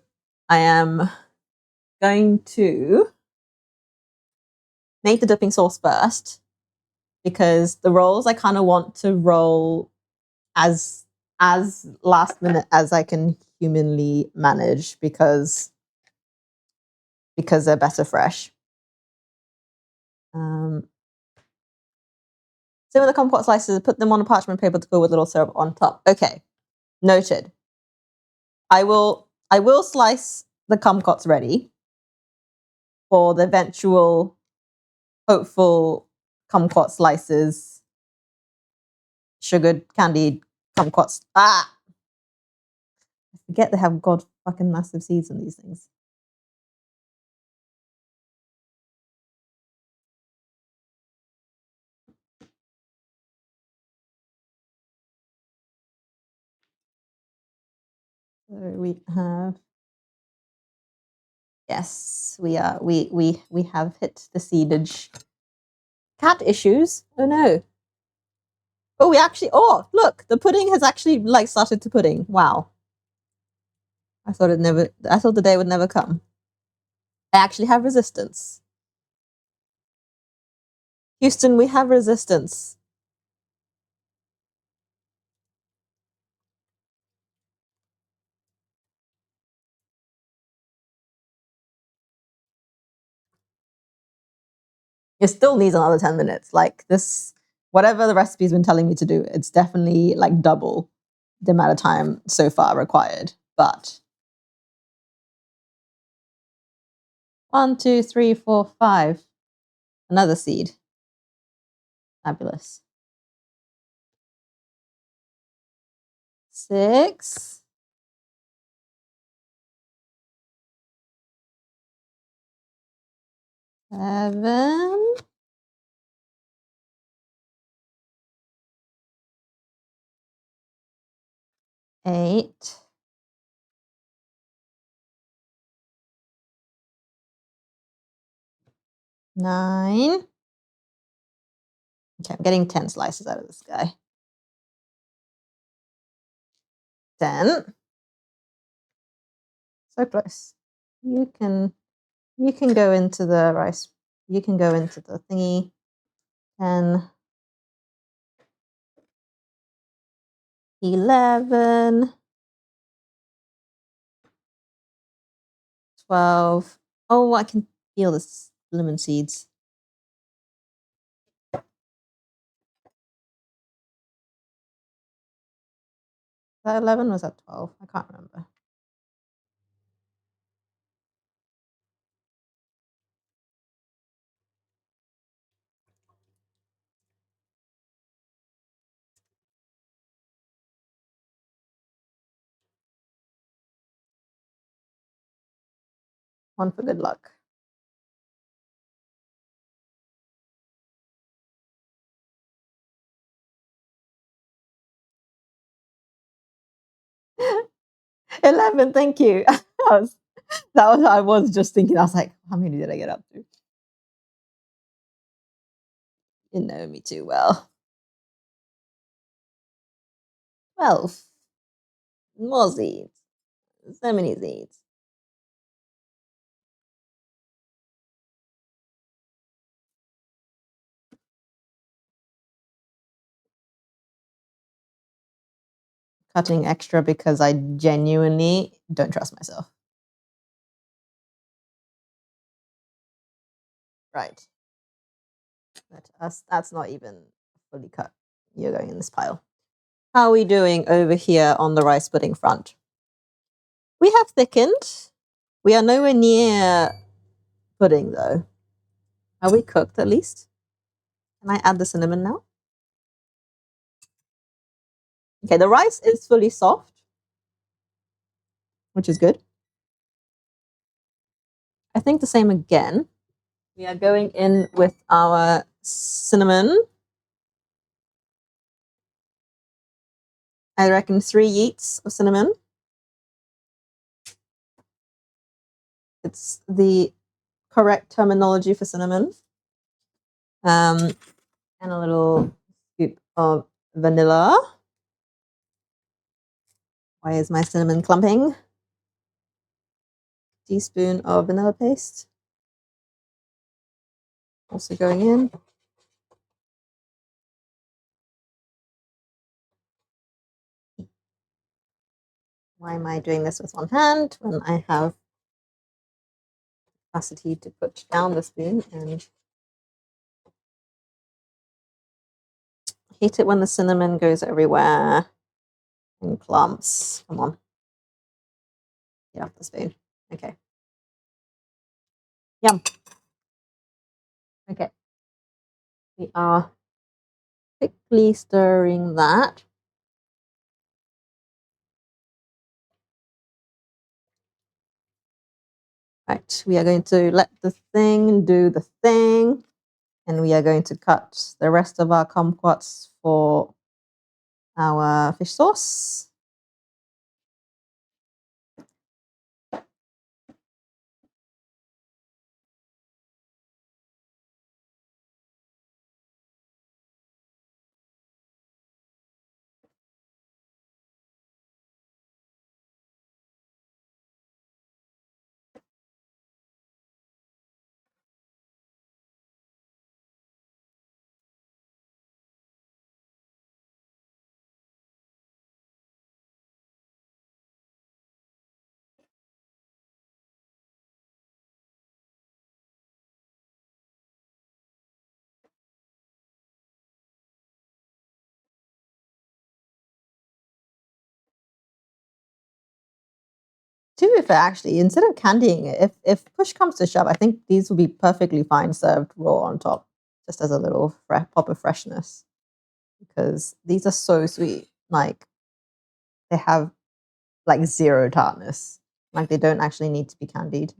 I am going to make the dipping sauce first. because the rolls I kind of want to roll as last minute as I can humanly manage because they're better fresh. Some of the kumquat slices, put them on a parchment paper to go with little syrup on top. Okay, noted. I will slice the kumquats ready for the eventual hopeful kumquat slices, sugared candied kumquats. I forget they have god fucking massive seeds in these things. So we have, yes, we have hit the seedage. Cat issues? Oh no. Oh, we actually, oh, look, the pudding has actually like started to pudding. Wow. I thought the day would never come. I actually have resistance. Houston, we have resistance. It still needs another 10 minutes. Like this, whatever the recipe's been telling me to do, it's definitely like double the amount of time so far required. But 1, 2, 3, 4, 5. Another seed. Fabulous. 6. 7. 8. 9. Okay, I'm getting 10 slices out of this guy. 10. So close. You can go into the rice. You can go into the thingy. 10. 11. 12. Oh, I can feel the lemon seeds. Was that 11? Was that 12? I can't remember. One for good luck. $11, thank you. I was just thinking, I was like, how many did I get up to? You know me too well. 12. More seeds. So many seeds. Cutting extra because I genuinely don't trust myself. Right. That's not even fully cut. You're going in this pile. How are we doing over here on the rice pudding front? We have thickened. We are nowhere near pudding though. Are we cooked at least? Can I add the cinnamon now? Okay, the rice is fully soft, which is good. I think the same again. We are going in with our cinnamon. I reckon 3 yeets of cinnamon. It's the correct terminology for cinnamon. And a little scoop of vanilla. Why is my cinnamon clumping? Teaspoon of vanilla paste. Also going in. Why am I doing this with one hand when I have capacity to put down the spoon and hate it when the cinnamon goes everywhere in clumps. Come on. Get off the spoon. Okay. Yum. Okay. We are quickly stirring that. Right. We are going to let the thing do the thing. And we are going to cut the rest of our kumquats for our fish sauce. To be fair, actually, instead of candying it, if push comes to shove, I think these will be perfectly fine served raw on top, just as a little pop of freshness. Because these are so sweet. Like, they have like zero tartness. Like, they don't actually need to be candied.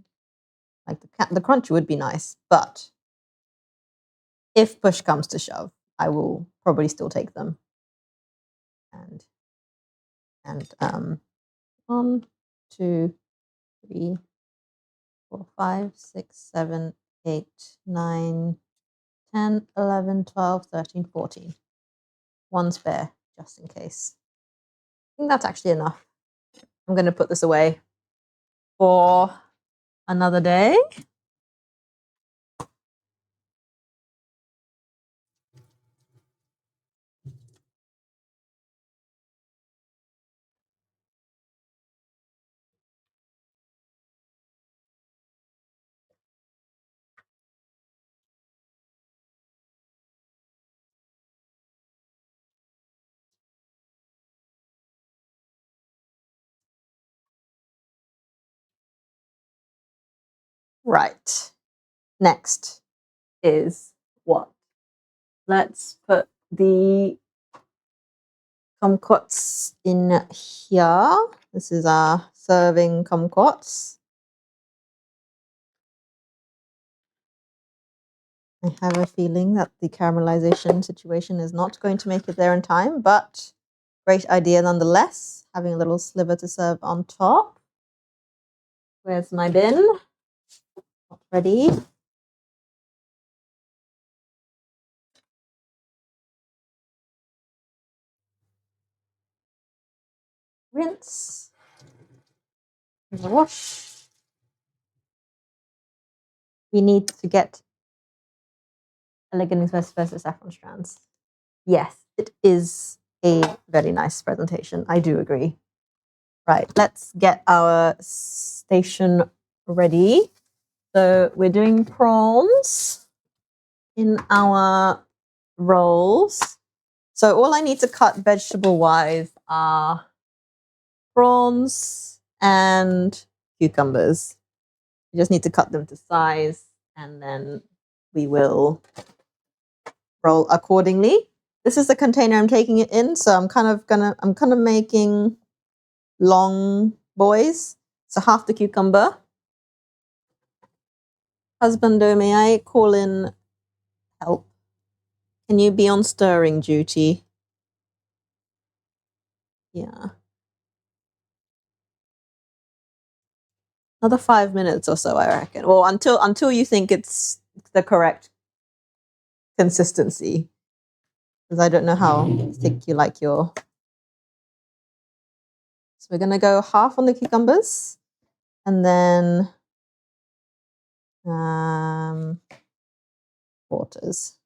Like, the crunch would be nice, but if push comes to shove, I will probably still take them. And 1, 2, 3, 4, 5, 6, 7, 8, 9, 10, 11, 12, 13, 14. One spare, just in case. I think that's actually enough. I'm going to put this away for another day. Right. Next is what? Let's put the kumquats in here. This is our serving kumquats. I have a feeling that the caramelization situation is not going to make it there in time, but great idea nonetheless. Having a little sliver to serve on top. Where's my bin? Not ready. Rinse. Wash. We need to get elegant versus saffron strands. Yes, it is a very nice presentation. I do agree. Right, let's get our station ready. So we're doing prawns in our rolls. So all I need to cut vegetable-wise are prawns and cucumbers. You just need to cut them to size, and then we will roll accordingly. This is the container I'm taking it in, so I'm kind of making long boys. So half the cucumber. Husbando, may I call in help? Can you be on stirring duty? Yeah. Another 5 minutes or so, I reckon. Well, until you think it's the correct consistency. Because I don't know how thick you like your. So we're gonna go half on the cucumbers, and then quarters.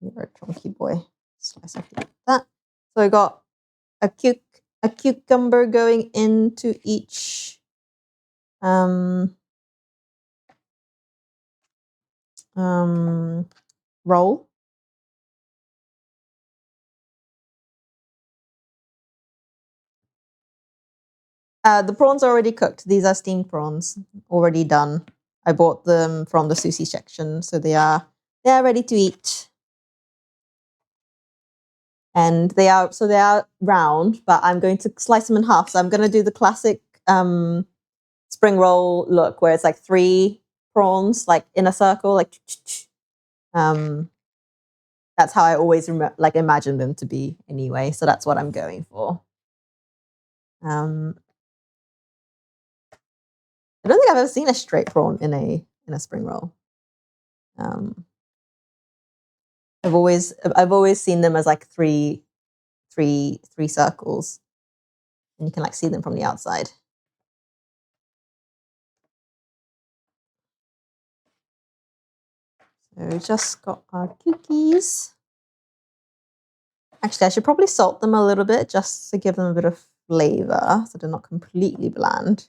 You're a chunky boy. Slice off that. So I got a cucumber going into each roll. The prawns are already cooked. These are steamed prawns, already done. I bought them from the sushi section, so they are ready to eat. And they are round, but I'm going to slice them in half. So I'm going to do the classic spring roll look, where it's like 3 prawns, like in a circle, like. That's how I always imagine them to be anyway. So that's what I'm going for. I don't think I've ever seen a straight prawn in a spring roll. I've always seen them as like three circles, and you can like see them from the outside. So we just got our cookies. Actually, I should probably salt them a little bit just to give them a bit of flavor, so they're not completely bland.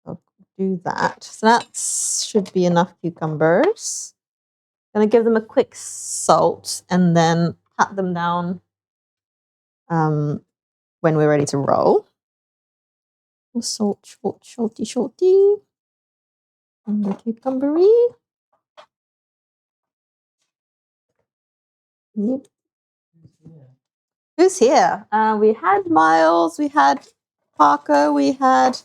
I'll do that. So that should be enough cucumbers. I'm going to give them a quick salt and then pat them down when we're ready to roll. Salt, salty. And the cucumbery. Yep. Who's here? We had Miles, we had Parker, we had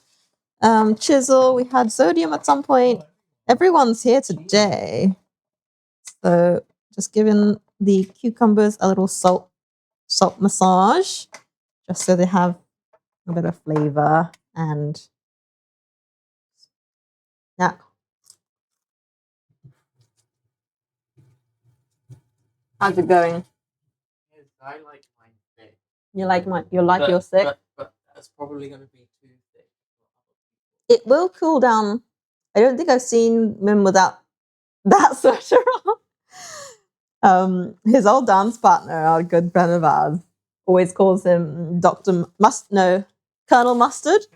Chisel, we had Sodium at some point. Everyone's here today. So just giving the cucumbers a little salt massage, just so they have a bit of flavor. And yeah. How's it going?
I like mine thick.
You like yours thick?
But that's probably going to be too thick.
It will cool down. I don't think I've seen Mim without that sweater on. His old dance partner, our good friend of ours, always calls him Colonel Mustard.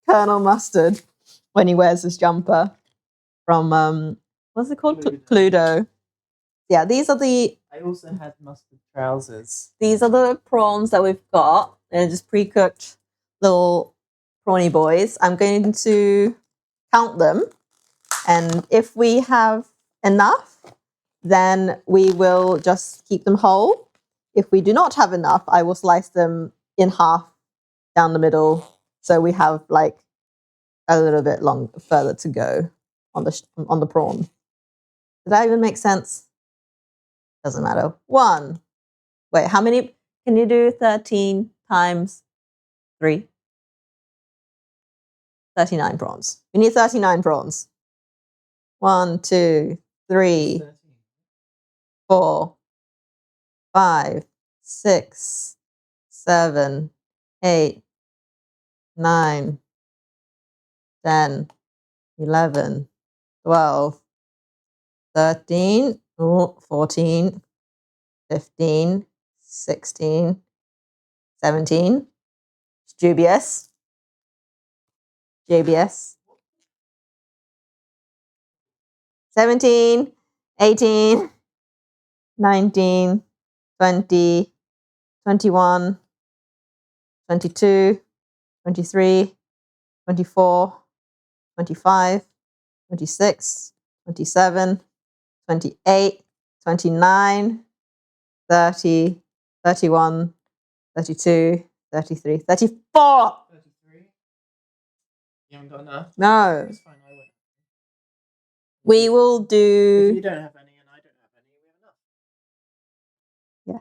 Colonel Mustard when he wears his jumper from what's it called? Cluedo. Yeah,
I also had mustard trousers.
These are the prawns that we've got. They're just pre-cooked little prawny boys. I'm going to count them, and if we have enough, then we will just keep them whole. If we do not have enough, I will slice them in half down the middle, so we have like a little bit further to go on the prawn. Did that even make sense? Doesn't matter. 1. Wait, how many can you do? 13 times 3? 39 prawns. We need 39 prawns. 1, 2, 3, 4, 5, 6, 7, 8, 9, 10, 11, 12, 13, 14, 15, 16, 17. It's dubious. JBS. 17, 18, 19, 20, 21, 22, 23, 24, 25, 26, 27, 28, 29, 30, 31, 32, 33, 34.
33? You haven't got enough?
No.
It's fine, I won't.
We will do...
If you don't have any and I don't have any, we have enough.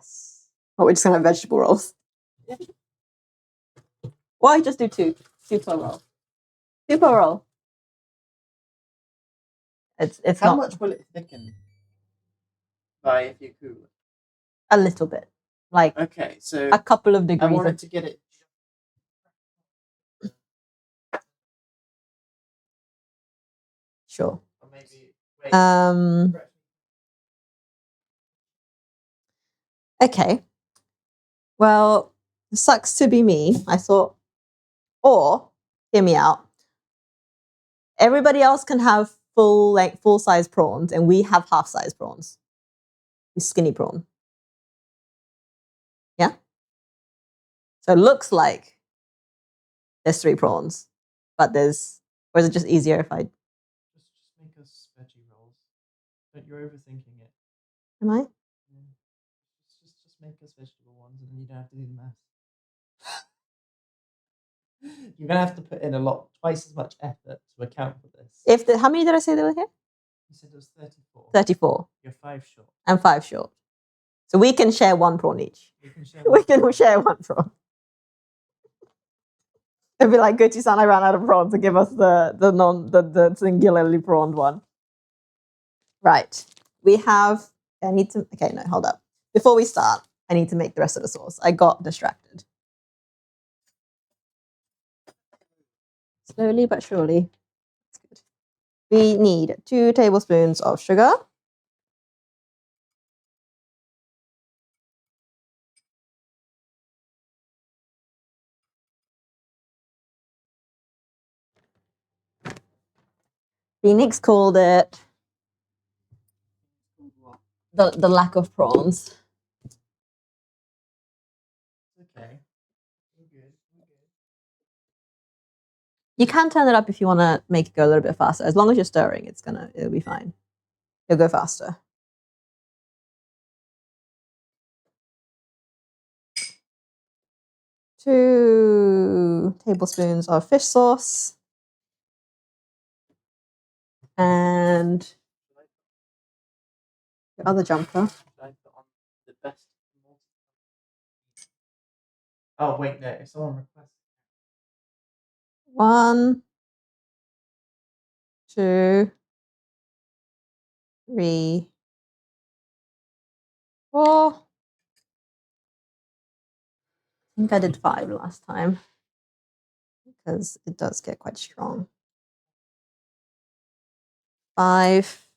Yes. Oh, we're just going to have vegetable rolls.
Yeah.
Why just do 2? 2 per roll. 2 per roll. It's
How
not...
much will it thicken by if you cool it?
A little bit. Like
okay, so
a couple of degrees.
I wanted to get it.
Sure.
Or maybe wait.
Okay. Well, it sucks to be me. I thought, or hear me out. Everybody else can have full size prawns, and we have half size prawns. The skinny prawn. Yeah. So it looks like there's 3 prawns, but there's, or is it just easier if I?
Just make us veggie rolls. But you're overthinking it.
Am I?
Yeah. Just make us vegetable ones, and then you don't have to do the math. You're gonna have to put in twice as much effort to account for this.
How many did I say there were here?
You said it was 34.
34.
You're 5 short.
I'm 5 short. So we can share 1 prawn each.
We can share.
We can share 1 prawn. It'd be like, Gucci-san, I ran out of prawns, to give us the singularly prawned one. Right. We have. I need to. Okay, no, hold up. Before we start, I need to make the rest of the sauce. I got distracted. Slowly but surely. That's good. We need 2 tablespoons of sugar. Phoenix called it the lack of prawns.
Okay. We're good.
You can turn it up if you want to make it go a little bit faster. As long as you're stirring, it'll be fine. It'll go faster. Two tablespoons of fish sauce. And the other jumper.
The best. Oh wait, no. If someone requests.
1, 2, 3, 4. I think I did 5 last time because it does get quite strong. 5.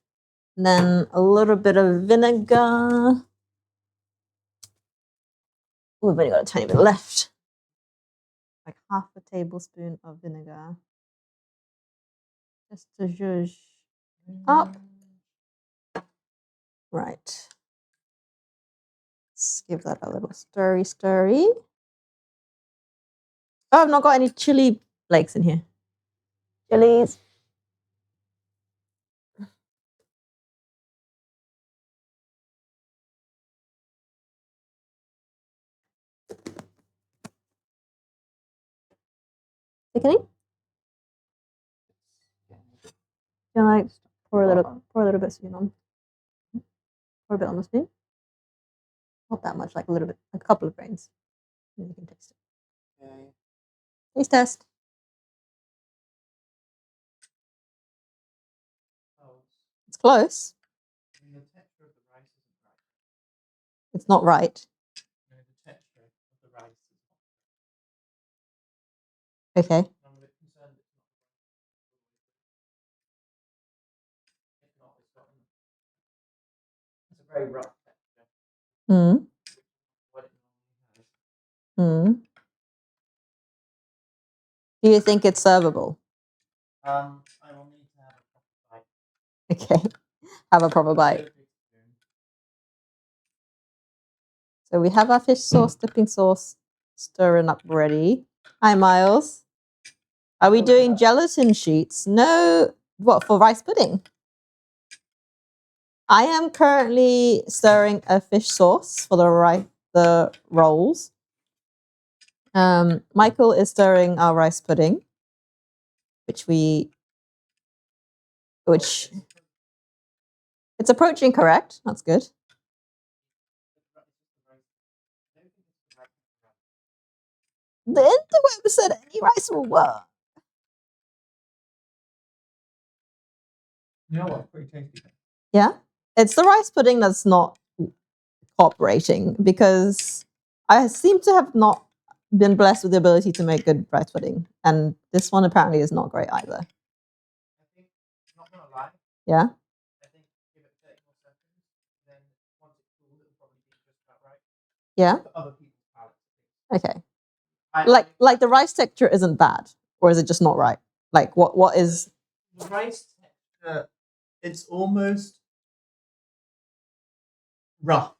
And then a little bit of vinegar. We've only got a tiny bit left. Like half a tablespoon of vinegar. Just to zhuzh up. Right. Let's give that a little stirry. Oh, I've not got any chili flakes in here. Chilies. Thickening? Can I pour a little bit spoon on? Pour a bit on the spoon. Not that much, like a little bit, like a couple of grains. And you can taste it.
Okay.
Taste test.
Oh,
It's close.
I mean, the texture of the rice isn't right.
It's not right.
No, the texture of the rice is not.
Okay.
I'm a bit concerned it's not. If not, it's a very rough texture.
Hmm.
What it normally has.
Hmm. Do you think it's servable?
I will need to have a proper bite.
Okay. Have a proper bite. So we have our fish sauce, dipping sauce, stirring up ready. Hi, Miles. Are we doing gelatin sheets? No. What, for rice pudding? I am currently stirring a fish sauce for the rolls. Michael is stirring our rice pudding, which it's approaching correct. That's good. The interweb said any rice will work.
You know what? Pretty tasty.
Yeah, it's the rice pudding that's not cooperating because I seem to have not been blessed with the ability to make good rice pudding, and this one apparently is not great either.
I think, not gonna lie.
Yeah.
I think give it 30 more seconds, then once it's cooled, it'll probably be just about right.
Yeah.
For other people's palates.
Okay.
I,
Like the rice texture isn't bad, or is it just not right? Like what is
the rice texture? It's almost rough.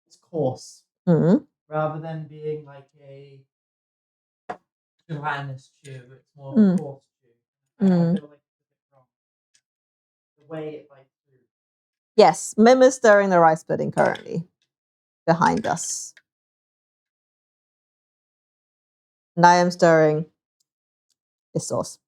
It's coarse
mm,
rather than being like a gelatinous chew. It's more of a
Mm.
coarse chew. I feel like it's a bit wrong. The way it bites through.
yes, Mim is stirring the rice pudding currently behind us. And I am stirring this sauce.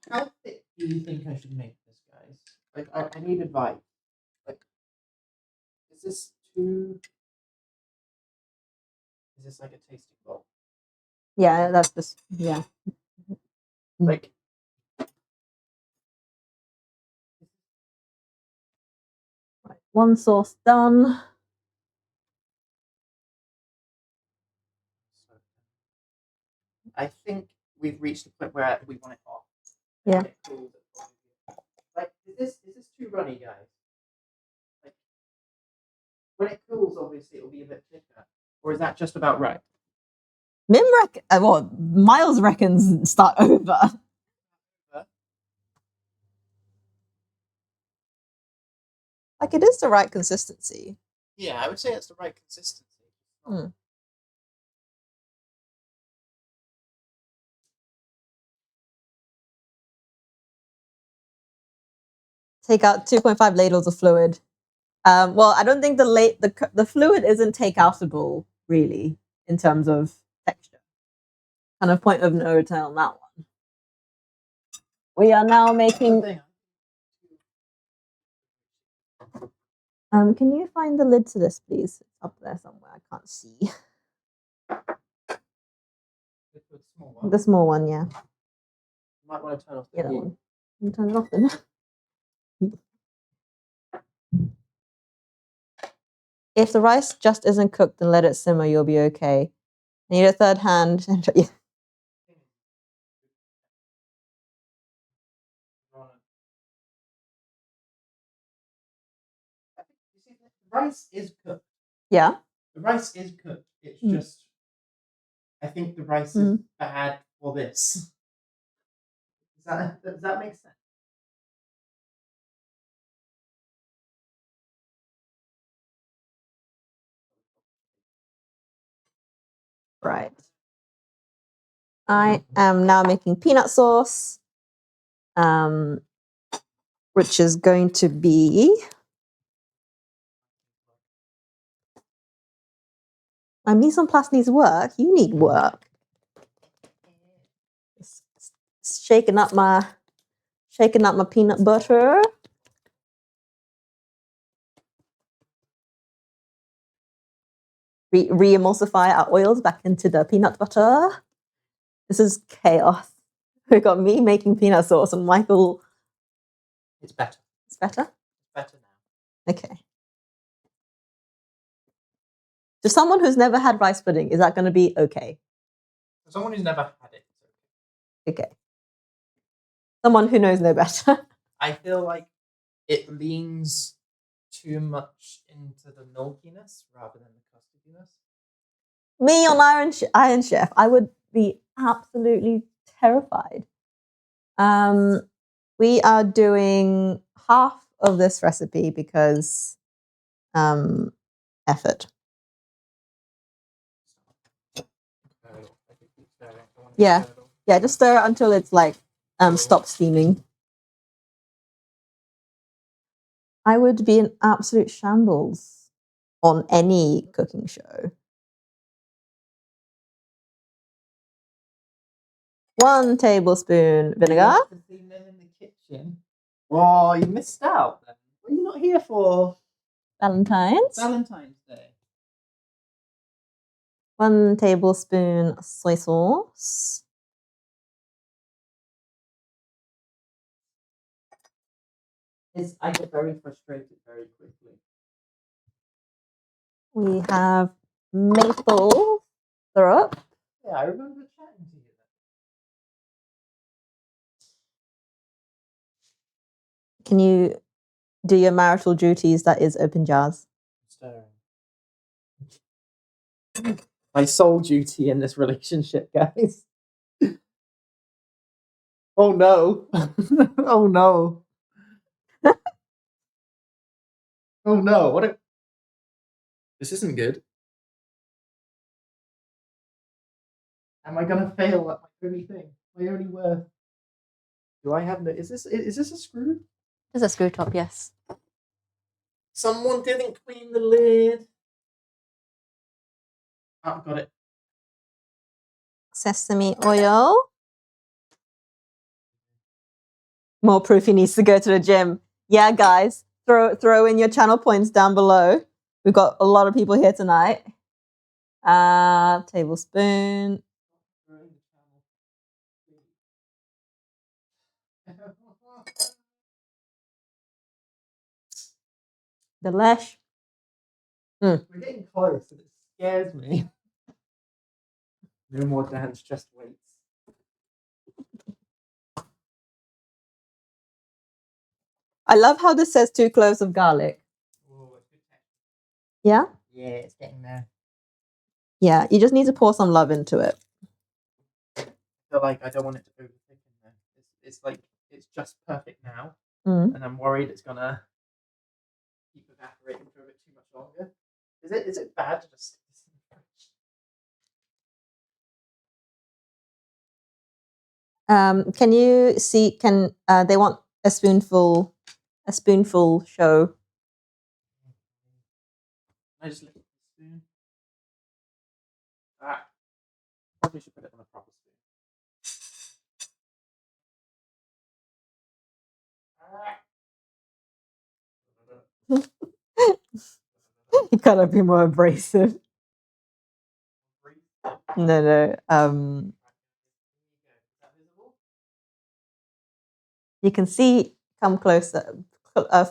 How thick do you think I should make this, guys? Like, I need advice. Like, is this too? Is this like a tasting bowl?
Yeah, that's just yeah.
Like,
Right. One sauce done.
I think we've reached the point where we want it hot.
Yeah.
It cools, like, is this too runny, guys? Like, when it cools, obviously it'll be a bit thicker, or is that just about right?
Mim Miles reckons start over. Like it is the right consistency.
Yeah, I would say it's the right consistency.
Mm. Take out 2.5 ladles of fluid. Well, I don't think the fluid isn't takeoutable really in terms of texture. Kind of point of no return on that one. We are now making. Can you find the lid to this, please? It's up there somewhere. I can't see. The small one, yeah.
You might want to turn off the
Yeah, that
heat.
one. Can you turn it off then? If the rice just isn't cooked, then let it simmer. You'll be okay. Need a third hand. Yeah.
The rice is cooked.
Yeah.
The rice is cooked. It's just, I think the rice is bad for this. Does that make sense?
Right. I am now making peanut sauce, which is going to be my mise en place needs work. You need work. Shaking up my peanut butter. Re-emulsify our oils back into the peanut butter. This is chaos. We got me making peanut sauce and Michael.
It's better.
It's better?
It's better now.
Okay. To someone who's never had rice pudding, is that going to be okay?
For someone who's never had it.
Okay. Someone who knows no better.
I feel like it leans too much into the milkiness rather than the custardiness.
Me on Iron Chef, I would be absolutely terrified. We are doing half of this recipe because effort. Yeah, just stir it until it's like stops steaming. I would be an absolute shambles on any cooking show. 1 tablespoon vinegar.
To see them in the kitchen. Oh, you missed out. Then. What are you not here for?
Valentine's
Day.
1 tablespoon soy sauce.
I get very frustrated very quickly.
We have maple syrup.
Yeah, I remember chatting to you.
Can you do your marital duties, that is open jars.
Stirring. My sole duty in this relationship, guys. Oh no. Oh no. Oh no. This isn't good. Am I gonna fail at my only thing? My only worth? Do I have no? Is this a screw?
There's a screw top, yes.
Someone didn't clean the lid. Oh, got it.
Sesame oil. More proof he needs to go to the gym. Yeah, guys, throw in your channel points down below. We've got a lot of people here tonight. Tablespoon. Delish.
We're getting close, and it scares me. No more dance, just weights.
I love how this says 2 cloves of garlic.
Oh, it's good texture.
Yeah?
Yeah, it's getting there.
Yeah, you just need to pour some love into it.
I feel like I don't want it to overtake in there. It's like it's just perfect now,
Mm.
and I'm worried it's gonna keep evaporating for a bit too much longer. Is it bad to just stick this in the fridge?
Can you see? Can they want a spoonful? A spoonful show.
I just lift the spoon. Probably should put it on a proper spoon.
You gotta be more abrasive. No. You can see. Come closer,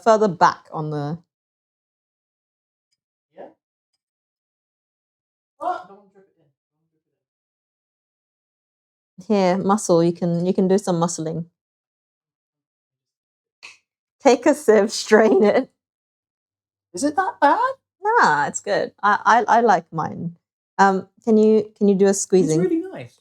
further back on the.
Yeah. Oh, don't drip it in.
Here, muscle. You can do some muscling. Take a sieve, strain it.
Is it that bad?
Nah, it's good. I like mine. Can you do a squeezing?
It's really nice.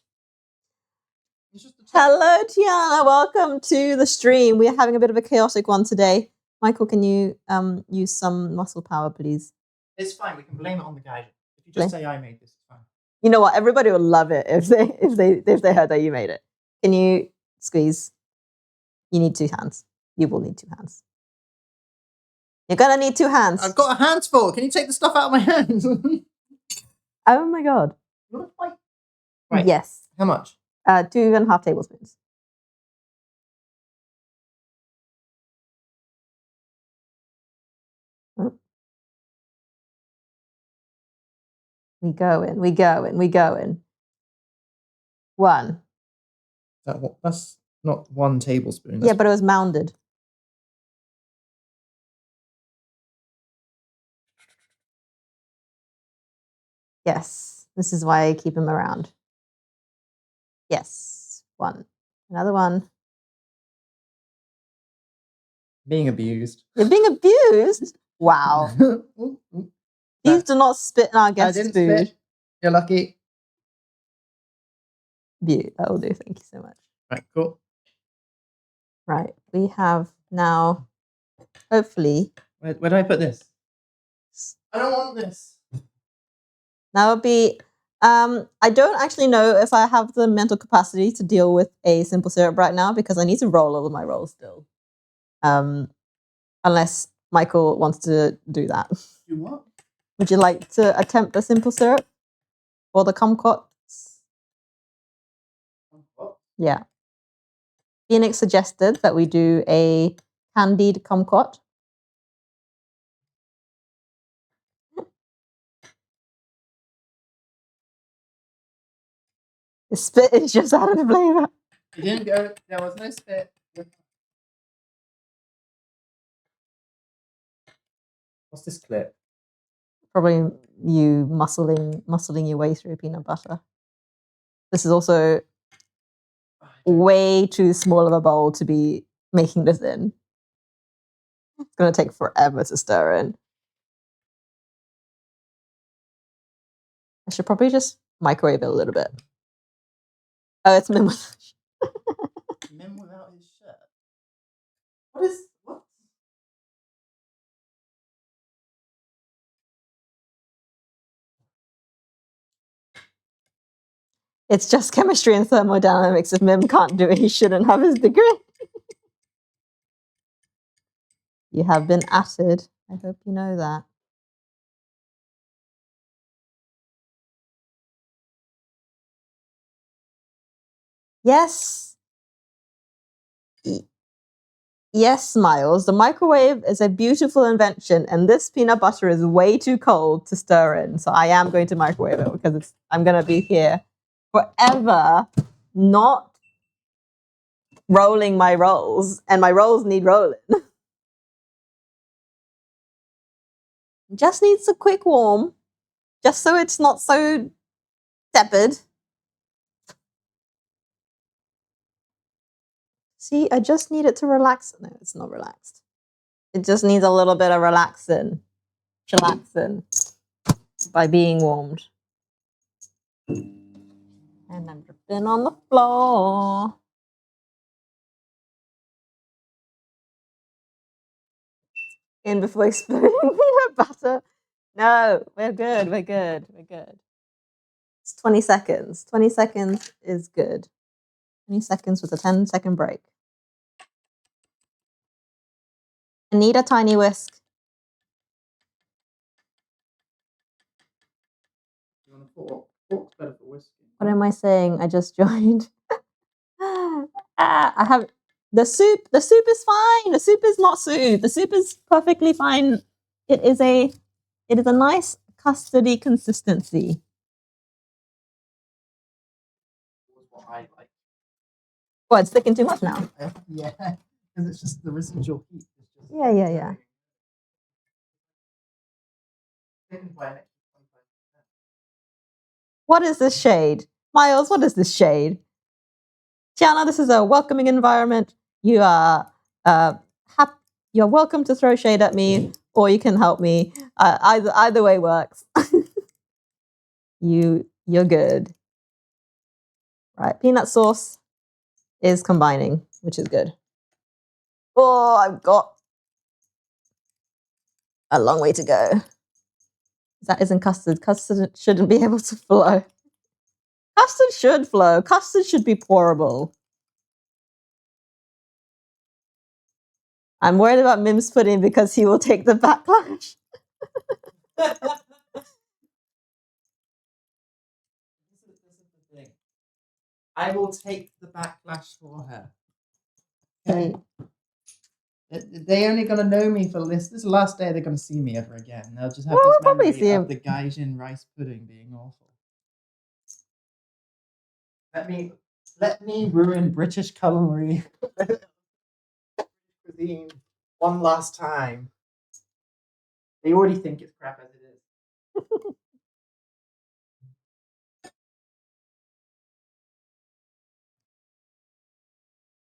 It's just the
Hello, Tiana. Welcome to the stream. We're having a bit of a chaotic one today. Michael, can you use some muscle power, please?
It's fine. We can blame it on the guy. If you just say I made this, it's fine.
You know what? Everybody will love it if they heard that you made it. Can you squeeze? You need 2 hands. You will need 2 hands. You're gonna need 2 hands.
I've got a handful. Can you take the stuff out of my hands?
Oh my god.
You want to fight? Right.
Yes.
How much?
2.5 tablespoons. We go in. 1.
That's not 1 tablespoon.
Yeah, but it was mounded. Yes, this is why I keep him around. Yes, 1. Another 1.
Being abused.
You're being abused? Wow. Please do not spit in our guest's food.
Spit. You're lucky.
That will do. Thank you so much.
Right, cool.
Right, we have now, hopefully.
Where do I put this? I don't want this.
That would be. I don't actually know if I have the mental capacity to deal with a simple syrup right now because I need to roll all of my rolls still. Unless Michael wants to do that.
Do what?
Would you like to attempt a simple syrup or the kumquats?
What?
Yeah. Phoenix suggested that we do a candied kumquat. The spit is just out of flavor.
You didn't go. There was no spit. What's this clip?
Probably you muscling your way through peanut butter. This is also way too small of a bowl to be making this in. It's going to take forever to stir in. I should probably just microwave it a little bit. Oh, it's Mim.
Mim without his shirt. What?
It's just chemistry and thermodynamics. If Mim can't do it, he shouldn't have his degree. You have been acid. I hope you know that. Yes. Yes, Miles. The microwave is a beautiful invention, and this peanut butter is way too cold to stir in. So I am going to microwave it because I'm going to be here forever, not rolling my rolls, and my rolls need rolling. Just needs a quick warm, just so it's not so tepid. See, I just need it to relax. No, it's not relaxed. It just needs a little bit of relaxing, chillaxing by being warmed. And I'm dripping on the floor. In before exploding peanut butter. No, we're good. We're good. We're good. It's 20 seconds. 20 seconds is good. 20 seconds with a 10-second break. I need a tiny whisk.
You want a fork? Fork's better for whisking.
What am I saying? I just joined. I have the soup. The soup is fine. The soup is not soup. The soup is perfectly fine. It is a nice custardy consistency.
What I like.
What, it's thickened too much now?
Yeah, because it's just the residual heat.
Yeah. What is this shade? Miles, what is this shade? Tiana, this is a welcoming environment. You are you're welcome to throw shade at me, or you can help me. Either way works. You're good. Right, peanut sauce is combining, which is good. Oh, I've got a long way to go. That isn't custard. Custard shouldn't be able to flow. Custard should flow. Custard should be pourable. I'm worried about Mim's pudding because he will take the backlash.
This is the thing. I will take the backlash for her. Okay. They only gonna know me for this. This is the last day they're gonna see me ever again. They'll just have this memory of the Gaijin rice pudding being awful. Let me ruin British culinary cuisine one last time. They already think it's crap as it is.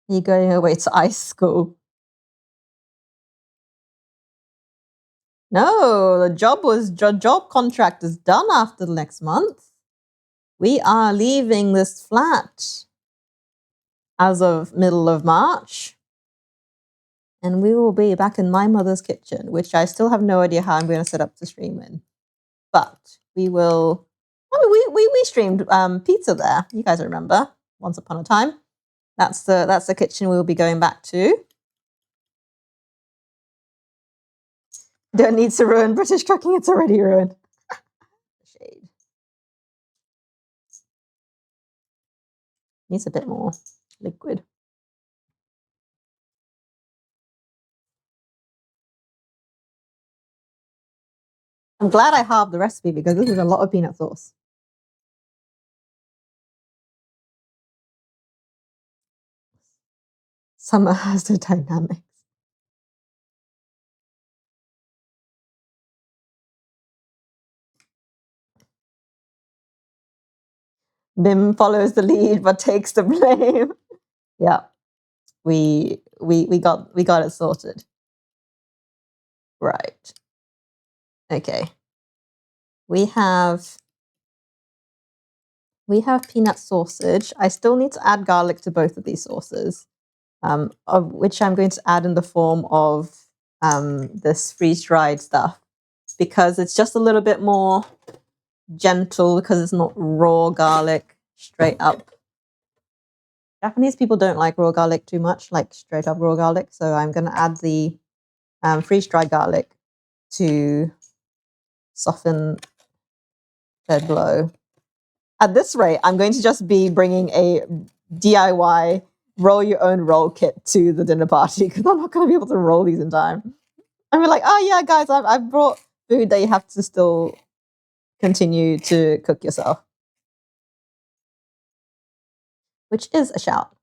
You're going away to ice school. No, the job contract is done after the next month. We are leaving this flat as of middle of March. And we will be back in my mother's kitchen, which I still have no idea how I'm going to set up to stream in. But we will. Oh, we streamed pizza there. You guys remember? Once upon a time. That's the kitchen we will be going back to. Don't need to ruin British cooking. It's already ruined. Shade. Needs a bit more liquid. I'm glad I halved the recipe because this is a lot of peanut sauce. Summer has the dynamics. Bim follows the lead but takes the blame. Yeah, we got it sorted. Right. Okay. We have peanut sausage. I still need to add garlic to both of these sauces, of which I'm going to add in the form of this freeze-dried stuff because it's just a little bit more gentle because it's not raw garlic straight up. Japanese people don't like raw garlic too much, like straight up raw garlic. So I'm going to add the freeze-dried garlic to soften their blow. At this rate, I'm going to just be bringing a DIY roll your own roll kit to the dinner party because I'm not going to be able to roll these in time. I'm like, oh yeah, guys, I've brought food that you have to still continue to cook yourself, which is a shout.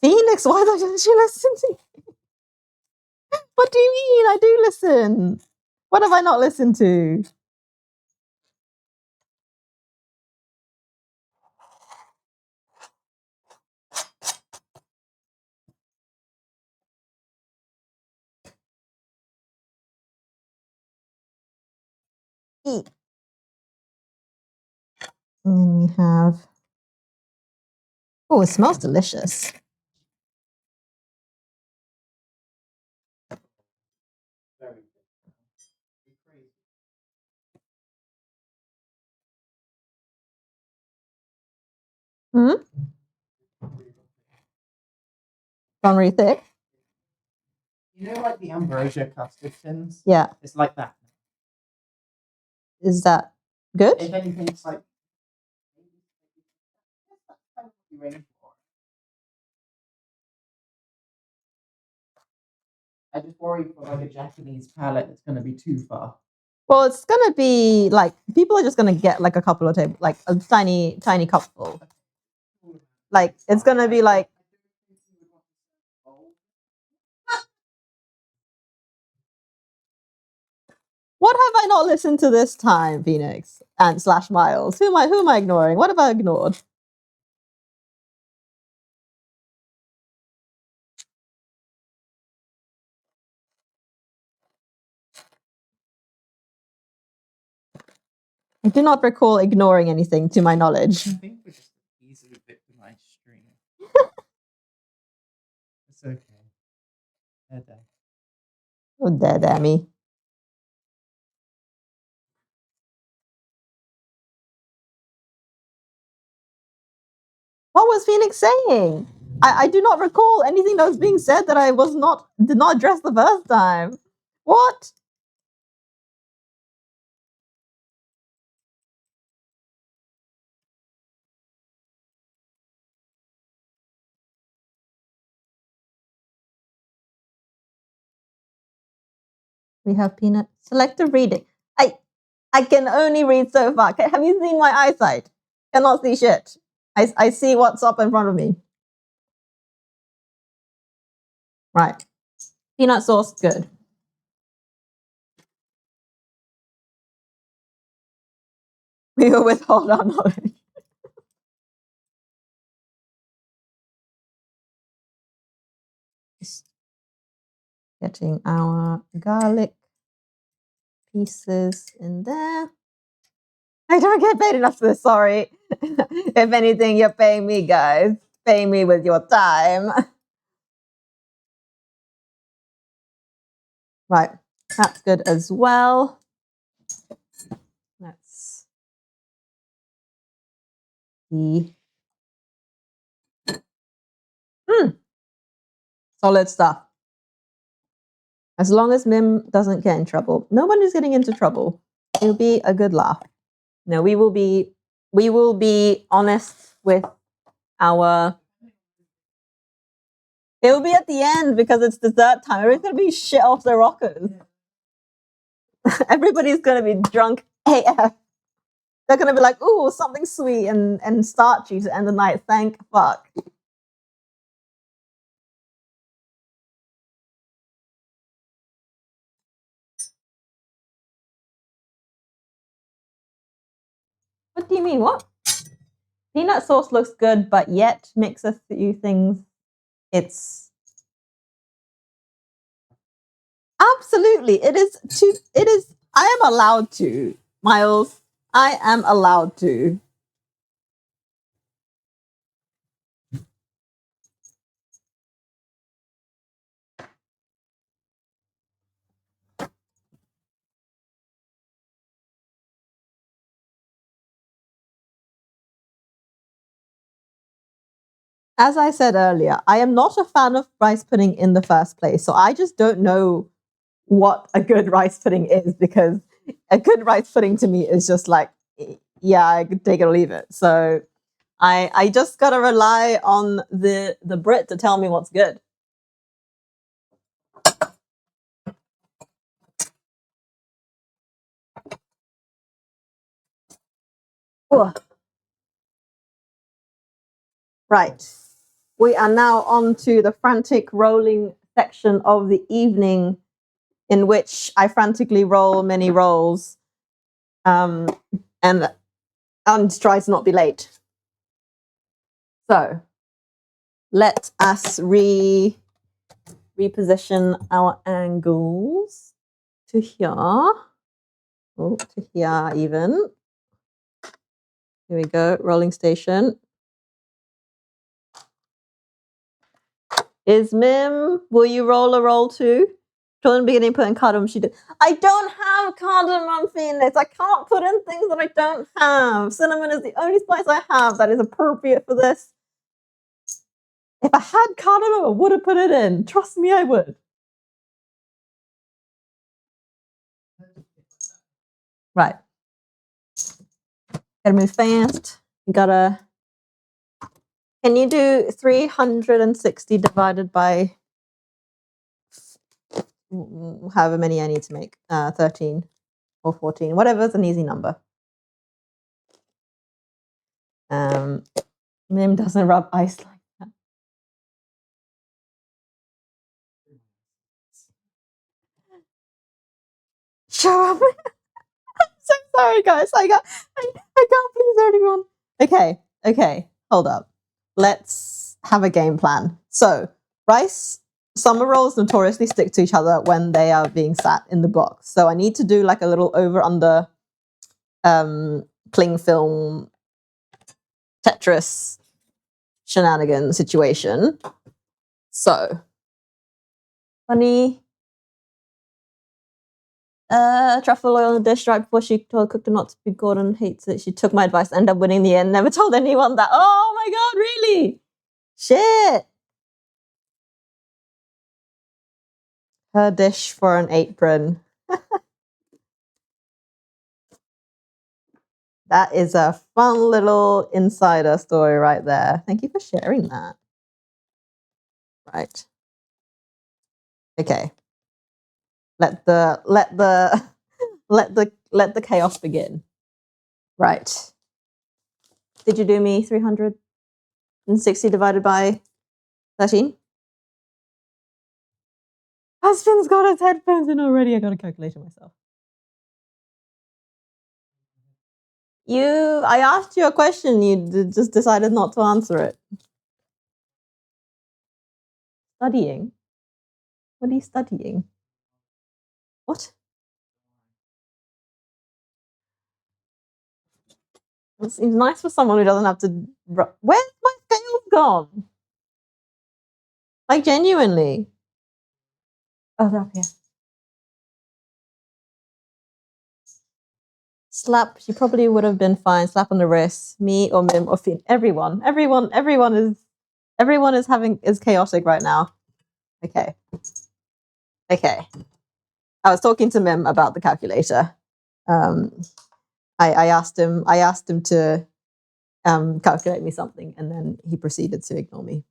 Phoenix, why don't you listen to me? What do you mean? I do listen. What have I not listened to? Eat. And we have. Oh, it smells delicious. Hmm? Gone really thick?
You know, like the ambrosia custard tins?
Yeah.
It's like that.
Is that good?
If anything, it's like. I just worry for like a Japanese palate, it's going to be too far.
Well, it's gonna be like people are just gonna get like a couple of tables, like a tiny cupful. Like it's gonna be like. What have I not listened to this time, Phoenix and / Miles? Who am I ignoring? What have I ignored? I do not recall ignoring anything to my knowledge.
I think we're just easily bit to my stream. It's okay. There.
Oh, there, me. What was Phoenix saying? I do not recall anything that was being said that I did not address the first time. What? We have peanut selective reading. I can only read so far. Have you seen my eyesight? Cannot see shit. I see what's up in front of me. Right. Peanut sauce, good. We will withhold our knowledge. Just getting our garlic pieces in there. I don't get paid enough for this, sorry. If anything, you're paying me, guys. Pay me with your time. Right, that's good as well. Let's see. Solid stuff. As long as Mim doesn't get in trouble. Nobody's getting into trouble. It'll be a good laugh. No, we will be honest with our. It will be at the end because it's dessert time. Everybody's gonna be shit off their rockers. Everybody's gonna be drunk AF. They're gonna be like, ooh, something sweet and starchy to end the night. Thank fuck. What do you mean? What? Peanut sauce looks good, but yet mix a few things It's absolutely, it is, I am allowed to, Miles. I am allowed to. As I said earlier, I am not a fan of rice pudding in the first place. So I just don't know what a good rice pudding is, because a good rice pudding to me is just like, yeah, I could take it or leave it. So I just gotta rely on the Brit to tell me what's good. Ugh. Right. We are now on to the frantic rolling section of the evening, in which I frantically roll many rolls, and try to not be late. So let us reposition our angles to here. Oh, to here even. Here we go, rolling station. Is Mim, will you roll a roll too? From the beginning, put in cardamom. She did. I don't have cardamom, Phoenix. I can't put in things that I don't have. Cinnamon is the only spice I have that is appropriate for this. If I had cardamom, I would have put it in. Trust me, I would. Right. Gotta move fast. You gotta. Can you do 360 divided by however many I need to make? 13 or 14, whatever's an easy number. Mim doesn't rub ice like that. Shut up. I'm so sorry, guys. I can't please everyone. Okay. Hold up. Let's have a game plan. So, rice, summer rolls notoriously stick to each other when they are being sat in the box. So I need to do like a little over-under cling film Tetris shenanigan situation. So, honey, truffle oil in the dish right before she told cooked it not to be. Gordon hates it. She took my advice, ended up winning the end. Never told anyone that. Oh my god, really? Shit. Her dish for an apron. That is a fun little insider story right there. Thank you for sharing that. Right. Okay. Let the chaos begin. Right. Did you do me 360 divided by 13? Husband's got his headphones in already. I got a calculator myself. I asked you a question. You just decided not to answer it. Studying? What are you studying? What? It seems nice for someone who doesn't have to. Where's my scales gone? Like, genuinely. Oh, they're up here. Slap. She probably would have been fine. Slap on the wrist. Me or Mim or Finn. Everyone is chaotic right now. Okay. I was talking to Mim about the calculator. I asked him to calculate me something, and then he proceeded to ignore me.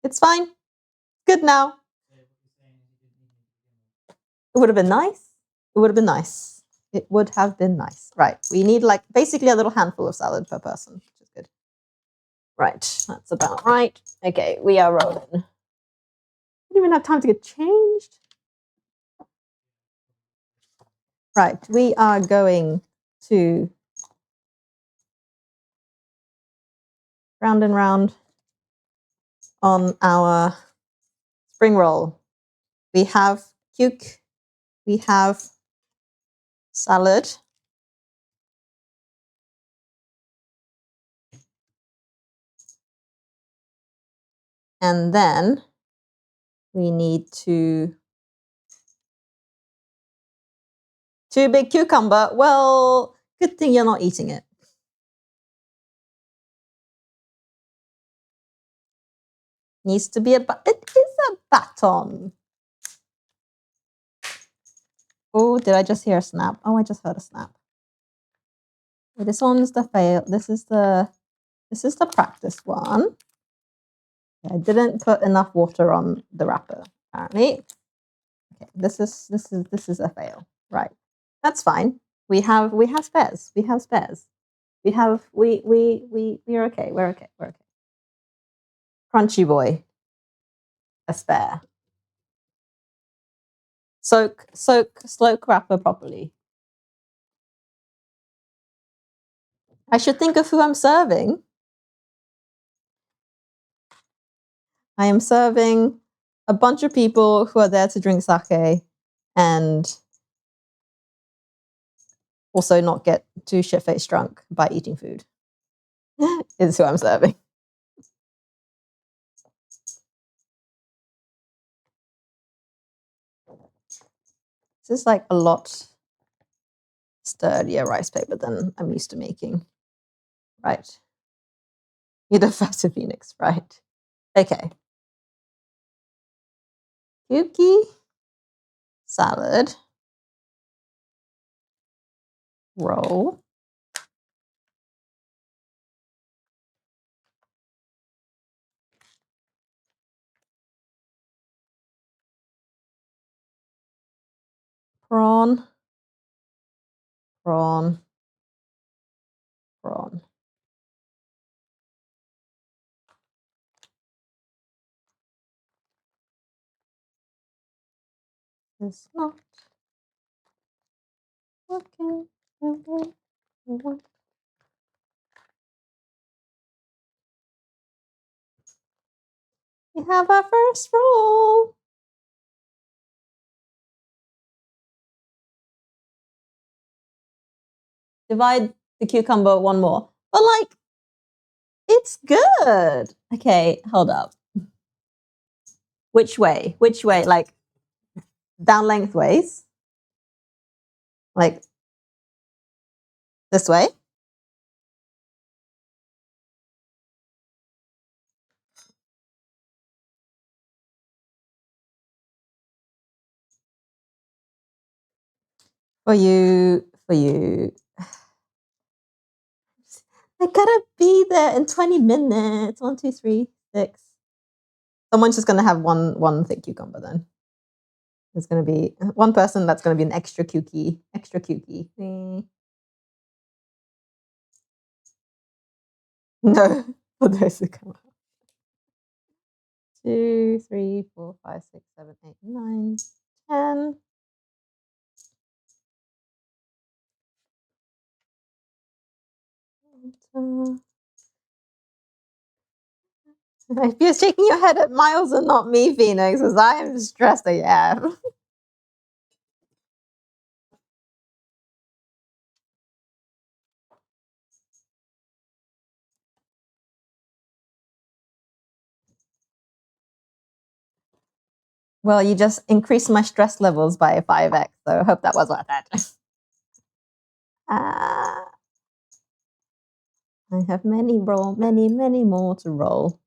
It's fine. Good now. It would have been nice. It would have been nice. It would have been nice. Right. We need like basically a little handful of salad per person, which is good. Right. That's about right. Okay, we are rolling. I don't even have time to get changed. Right. We are going to round and round. on our spring roll. We have cuke, we have salad, and then we need two big cucumber. Well, good thing you're not eating it. Needs to be it is a baton. Oh, did I just hear a snap? Oh, I just heard a snap. This one's the fail. This is the practice one. I didn't put enough water on the wrapper, apparently. Okay, this is a fail. Right. That's fine. We have spares. We have spares. We're okay. We're okay. We're okay. Crunchy boy. A spare. Soak wrapper properly. I should think of who I'm serving. I am serving a bunch of people who are there to drink sake and also not get too shit-faced drunk by eating food. Is who I'm serving. This is like a lot sturdier rice paper than I'm used to making. Right. You're the first Phoenix, right? Okay. Yuki, salad, roll, prawn, prawn, prawn. It's not working. We have our first roll. Divide the cucumber one more. But like, it's good. Okay, hold up. Which way? Which way? Like, down lengthways? Like, this way? For you. I gotta be there in 20 minutes. 1, 2, 3, 6. Someone's just gonna have one thick cucumber then. There's gonna be one person that's gonna be an extra cukey. No, for those who come up. 2, 3, 4, 5, 6, 7, 8, 9, 10. If you're shaking your head at Miles and not me, Phoenix, because I am stressed AF. Well, you just increased my stress levels by 5x, so I hope that was worth it. I have many more to roll.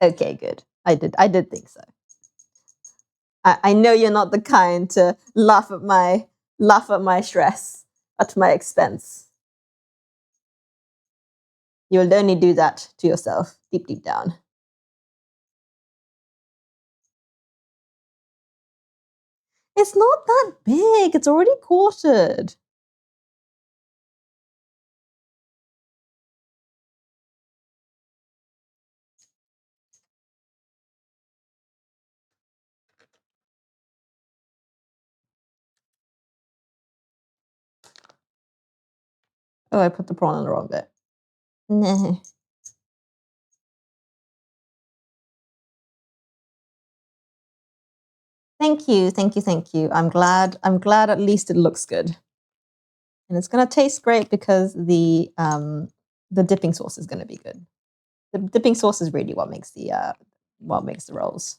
Okay, good. I did think so. I know you're not the kind to laugh at my stress at my expense. You'll only do that to yourself, deep down. It's not that big. It's already quartered. Oh, I put the prawn on the wrong bit. No. Thank you, thank you, thank you. I'm glad at least it looks good. And it's gonna taste great because the dipping sauce is gonna be good. The dipping sauce is really what makes the rolls.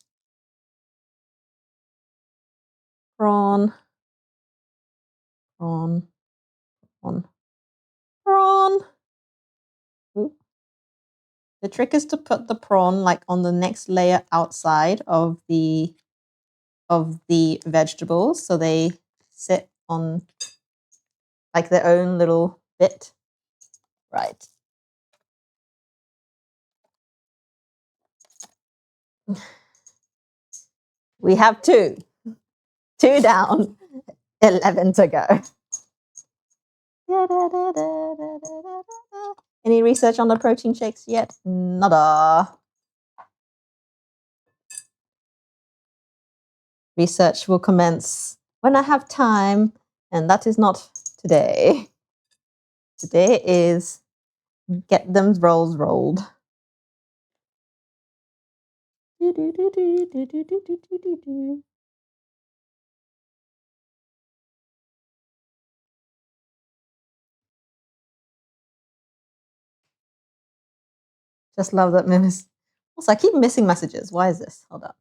Prawn, prawn, prawn, prawn. Ooh. The trick is to put the prawn like on the next layer outside of the vegetables, so they sit on like their own little bit. Right. We have two down, 11 to go. Any research on the protein shakes yet? Nada. Research will commence when I have time, and that is not today. Today is get them rolls rolled. Just love that memes. Also, I keep missing messages. Why is this? Hold up.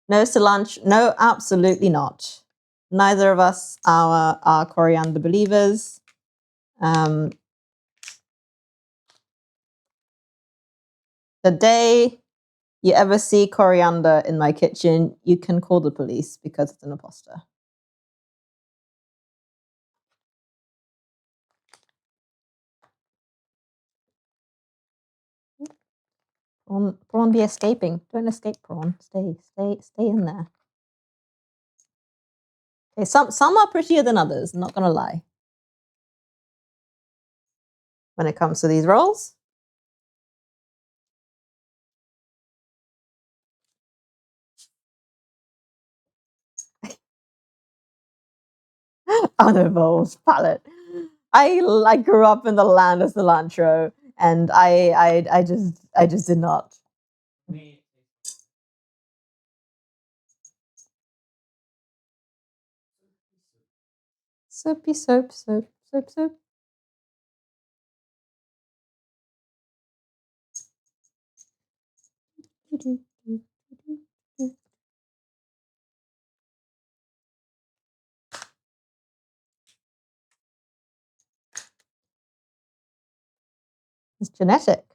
No cilantro. No, absolutely not. Neither of us are coriander believers. The day you ever see coriander in my kitchen, you can call the police because it's an imposter. Prawn be escaping. Don't escape, prawn. Stay in there. Okay, some are prettier than others, I'm not gonna lie. When it comes to these rolls. Unevolved palate. I grew up in the land of cilantro, and I just did not. Soapy soap. It's genetic.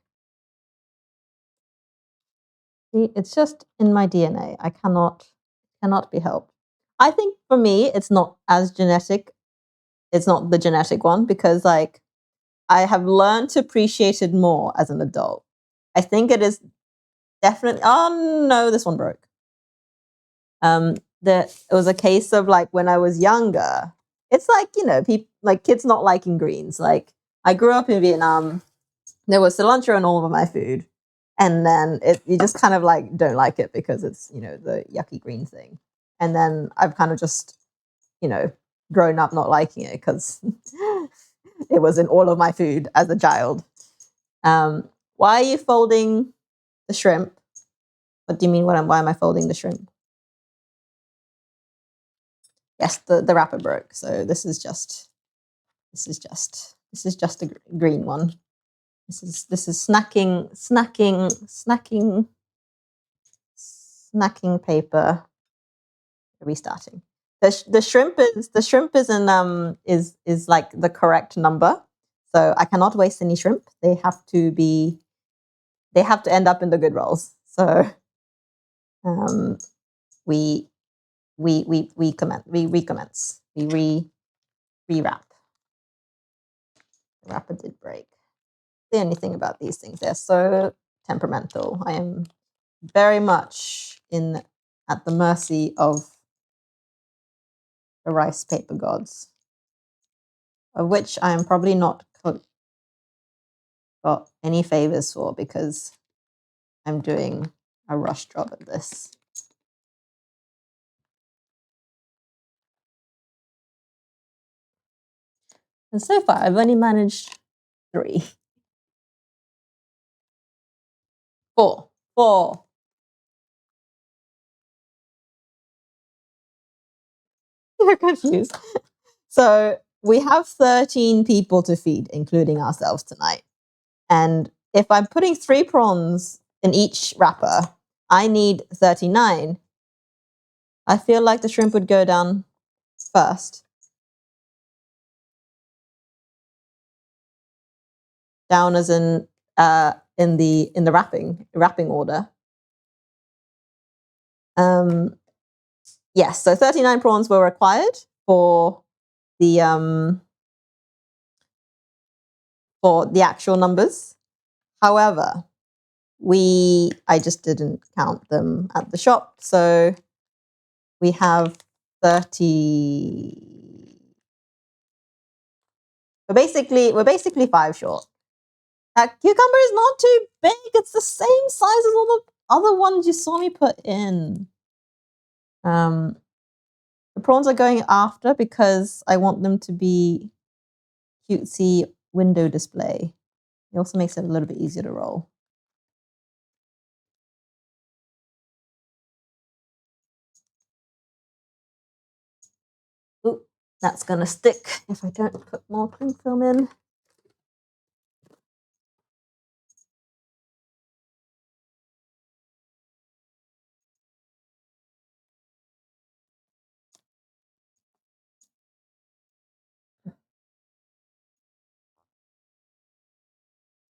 See, it's just in my DNA. I cannot be helped. I think for me, it's not as genetic. It's not the genetic one because like I have learned to appreciate it more as an adult. I think it is definitely. Oh no, this one broke. That it was a case of like when I was younger. It's like people like kids not liking greens. Like I grew up in Vietnam. There was cilantro in all of my food, and then you just kind of like don't like it because it's the yucky green thing. And then I've kind of just grown up not liking it because it was in all of my food as a child. Why are you folding the shrimp? What do you mean? Why am I folding the shrimp? Yes, the wrapper broke. So this is just a green one. This is snacking paper. Restarting. The shrimp is like the correct number. So I cannot waste any shrimp. They have to end up in the good rolls. So we recommence. We rewrap. The wrapper did break. The only thing about these things, they're so temperamental. I am very much at the mercy of the rice paper gods, of which I am probably not got any favors for because I'm doing a rush job at this. And so far, I've only managed 3. 4. 4. You're confused. So we have 13 people to feed, including ourselves tonight. And if I'm putting 3 prawns in each wrapper, I need 39. I feel like the shrimp would go down first. Down as in the wrapping order. Yes, so 39 prawns were required for the actual numbers. However, I just didn't count them at the shop, so we have 30. We're basically 5 short. That cucumber is not too big. It's the same size as all the other ones you saw me put in. The prawns are going after because I want them to be cutesy window display. It also makes it a little bit easier to roll. Ooh, that's gonna stick if I don't put more cling film in.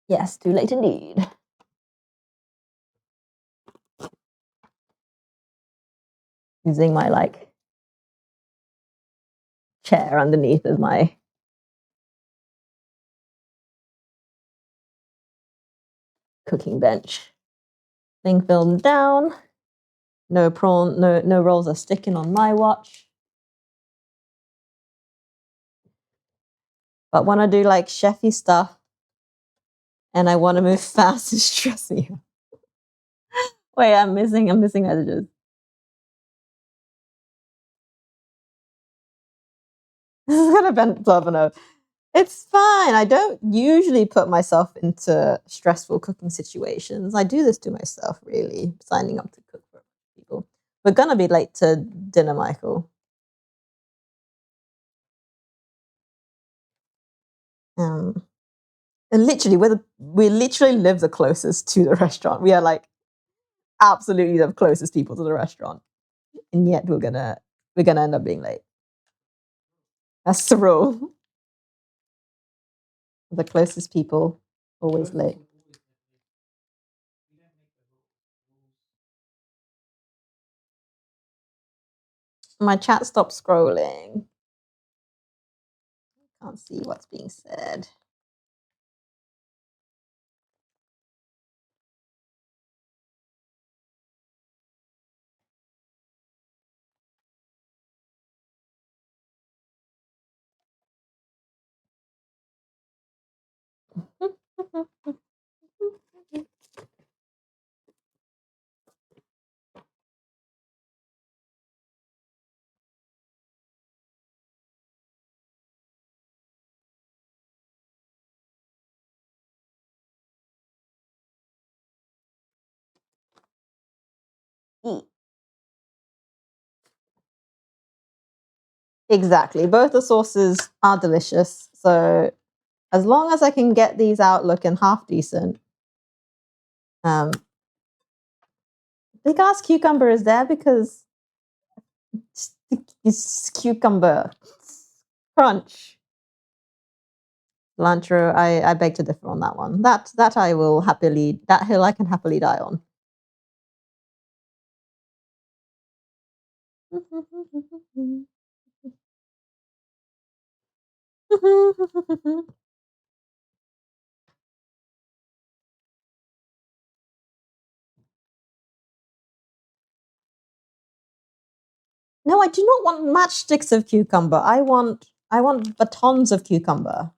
Yes, too late indeed. Using my chair underneath as my cooking bench. Cling film down. No rolls are sticking on my watch. But when I do like chefy stuff and I want to move fast, it's stressing me. Wait, I'm missing messages. This is gonna blow up a note. It's fine. I don't usually put myself into stressful cooking situations. I do this to myself, really, signing up to cook for people. We're gonna be late to dinner, Michael. And literally, we literally live the closest to the restaurant. We are like absolutely the closest people to the restaurant, and yet we're gonna end up being late. That's the rule. The closest people always late. My chat stopped scrolling. Can't see what's being said. Exactly. Both the sauces are delicious. So as long as I can get these out looking half decent. Big ass cucumber is there because it's cucumber crunch. Cilantro, I beg to differ on that one. That I will happily, that hill I can happily die on. No, I do not want matchsticks of cucumber. I want batons of cucumber.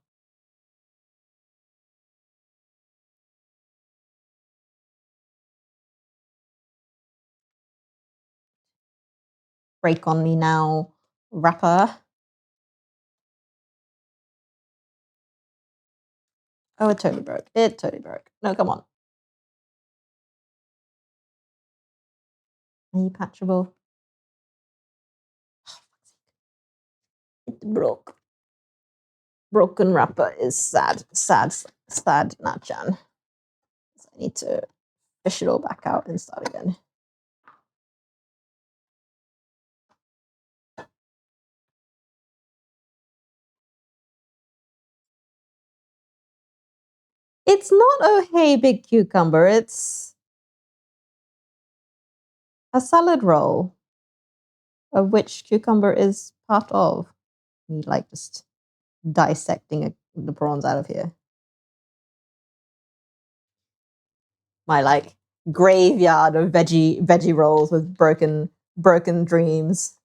Break on me now, wrapper. Oh, it totally broke. It totally broke. No, come on. Are you patchable? It broke. Broken wrapper is sad, Nachan. So I need to fish it all back out and start again. It's not oh hey big cucumber, it's a salad roll of which cucumber is part of. Me like just dissecting the prawns out of here. My like graveyard of veggie rolls with broken dreams.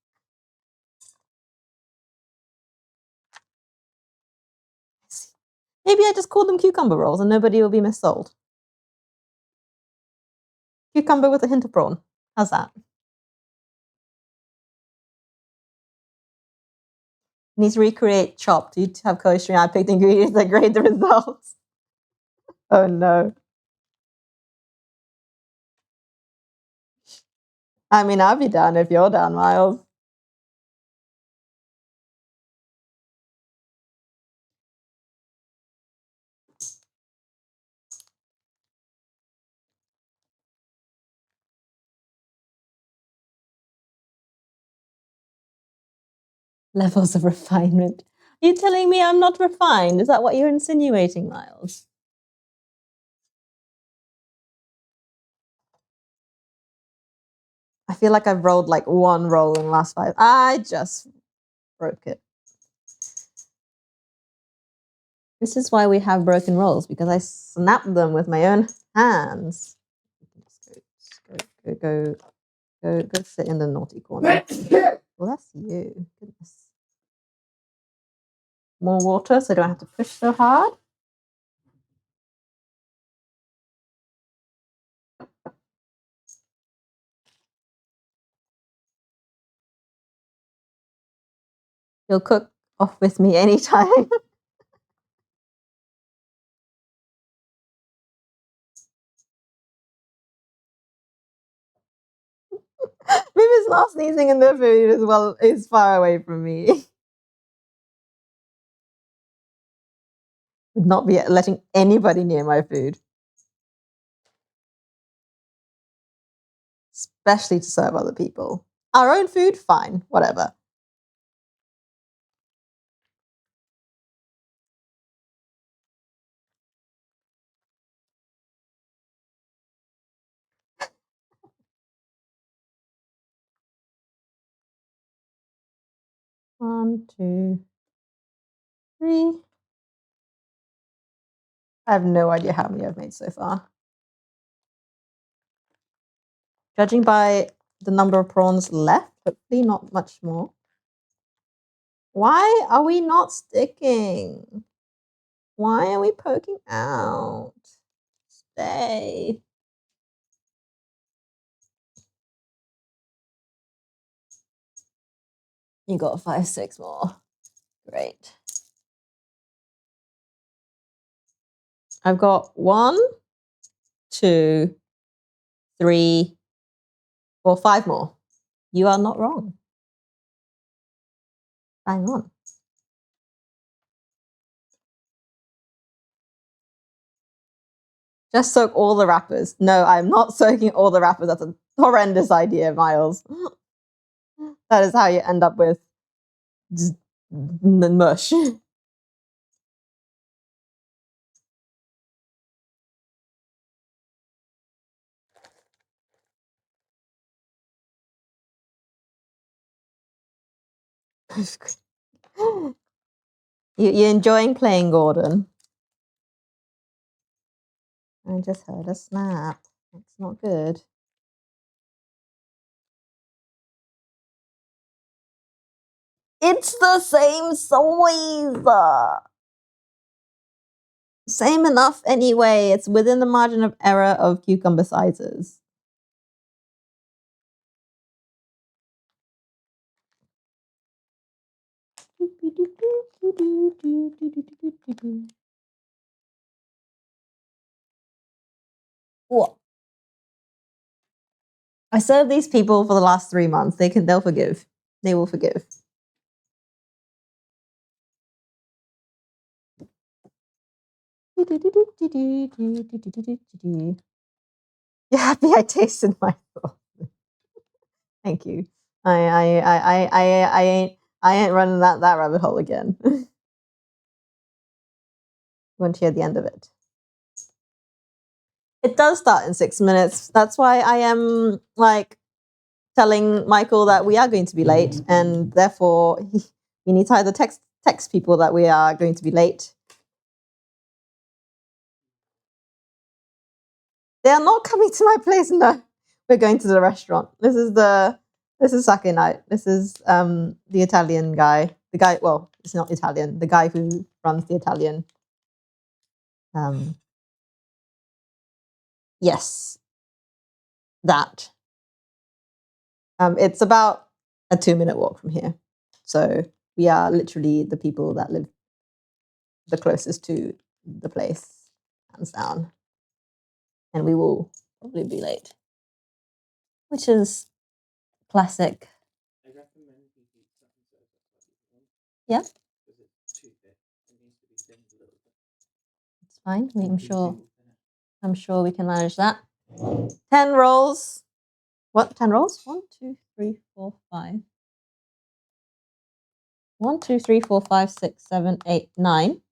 Maybe I just call them cucumber rolls and nobody will be missold. Cucumber with a hint of prawn. How's that? Need to recreate Chopped. You have kosher and I picked ingredients that grade the results. Oh no. I mean, I'll be down if you're down, Miles. Levels of refinement. Are you telling me I'm not refined? Is that what you're insinuating, Miles? I feel like I've rolled like one roll in the last 5. I just broke it. This is why we have broken rolls, because I snapped them with my own hands. Go sit in the naughty corner. Well, that's you. Goodness. More water so I don't have to push so hard. You'll cook off with me anytime. Maybe not sneezing in the food as well is far away from me. Would not be letting anybody near my food. Especially to serve other people. Our own food, fine, whatever. One, two, three. I have no idea how many I've made so far. Judging by the number of prawns left, hopefully not much more. Why are we not sticking? Why are we poking out? Stay. You got 5, 6 more. Great. I've got 1, 2, 3, 4, 5 more. You are not wrong. Bang on. Just soak all the wrappers. No, I'm not soaking all the wrappers. That's a horrendous idea, Miles. That is how you end up with just mush. You're enjoying playing Gordon? I just heard a snap. That's not good. It's the same size. Same enough anyway. It's within the margin of error of cucumber sizes. What? I served these people for the last 3 months. They'll forgive. They will forgive. You're happy I tasted my thought. Thank you. I ain't running that rabbit hole again. Want to hear the end of it? It does start in 6 minutes. That's why I am like telling Michael that we are going to be late, and therefore we need to either text people that we are going to be late. They are not coming to my place. No, we're going to the restaurant. This is sake night. This is the Italian guy. The guy. Well, it's not Italian. The guy who runs the Italian. Yes, that. It's about a 2-minute walk from here, so we are literally the people that live the closest to the place, hands down. And we will probably be late, which is classic. Yeah, it's fine. I'm sure we can manage that. 10 rolls. What? 10 rolls? 1, 2, 3, 4, 5. 1, 2, 3, 4, 5, 6, 7, 8, 9.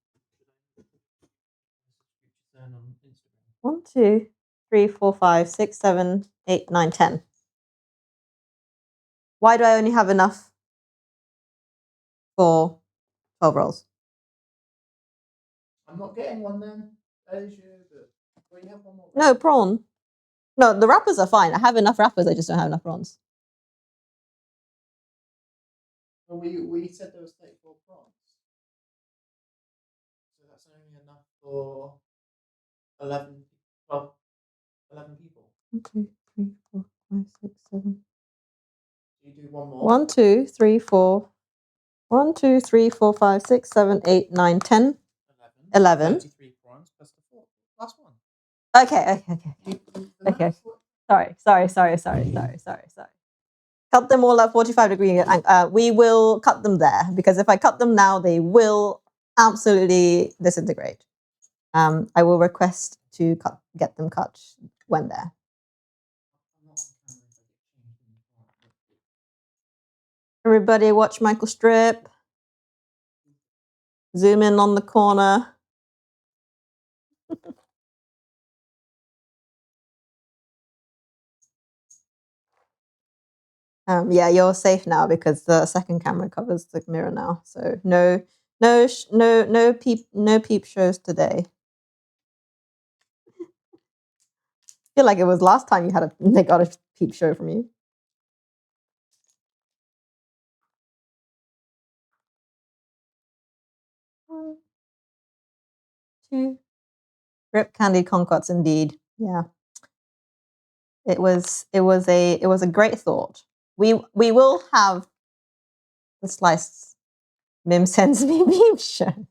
1, 2, 3, 4, 5, 6, 7, 8, 9, 10. Why do I only have enough for 12 rolls?
I'm not getting one then. As you, but you have one more.
No, prawn. No, the wrappers are fine. I have enough wrappers. I just don't have enough prawns.
Well, we said there was 34 prawns. So that's only enough for 11 people.
1, 2, 3, 4, 5, 6, 7.
You do one more.
1, 2, 3, 4. 1, 2, 3, 4, 5, 6, 7, 8, 9, 10. 11.
33 prawns plus the last one.
Okay. Sorry. Cut them all at 45-degree. We will cut them there, because if I cut them now, they will absolutely disintegrate. I will request to get them cut when there. Everybody watch Michael strip. Zoom in on the corner. Yeah, you're safe now because the second camera covers the mirror now. So no peep shows today. I feel like it was last time they got a peep show from you. One, 2. Rip candied kumquats indeed. Yeah. It was a great thought. We will have the sliced Mim sends me beam show.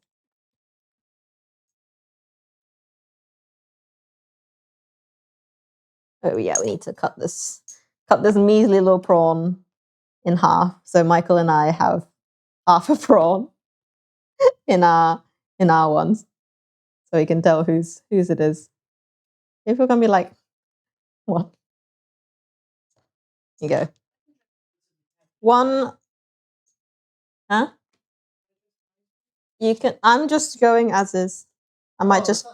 Oh yeah, we need to cut this measly little prawn in half. So Michael and I have half a prawn in our ones, so we can tell whose it is. If we're gonna be like, what? Here you go. One. Huh? You can. I'm just going as is. I might just.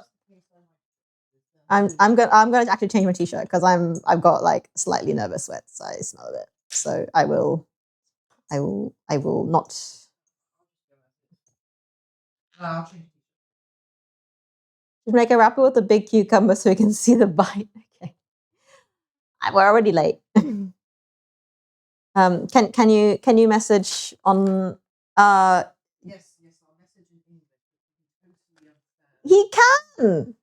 I'm gonna actually change my t-shirt because I've got like slightly nervous sweats. I smell a bit, so I will not. Just make a wrapper with a big cucumber so we can see the bite. Okay, we're already late. Can you message on?
Yes, I'll message in English.
He can.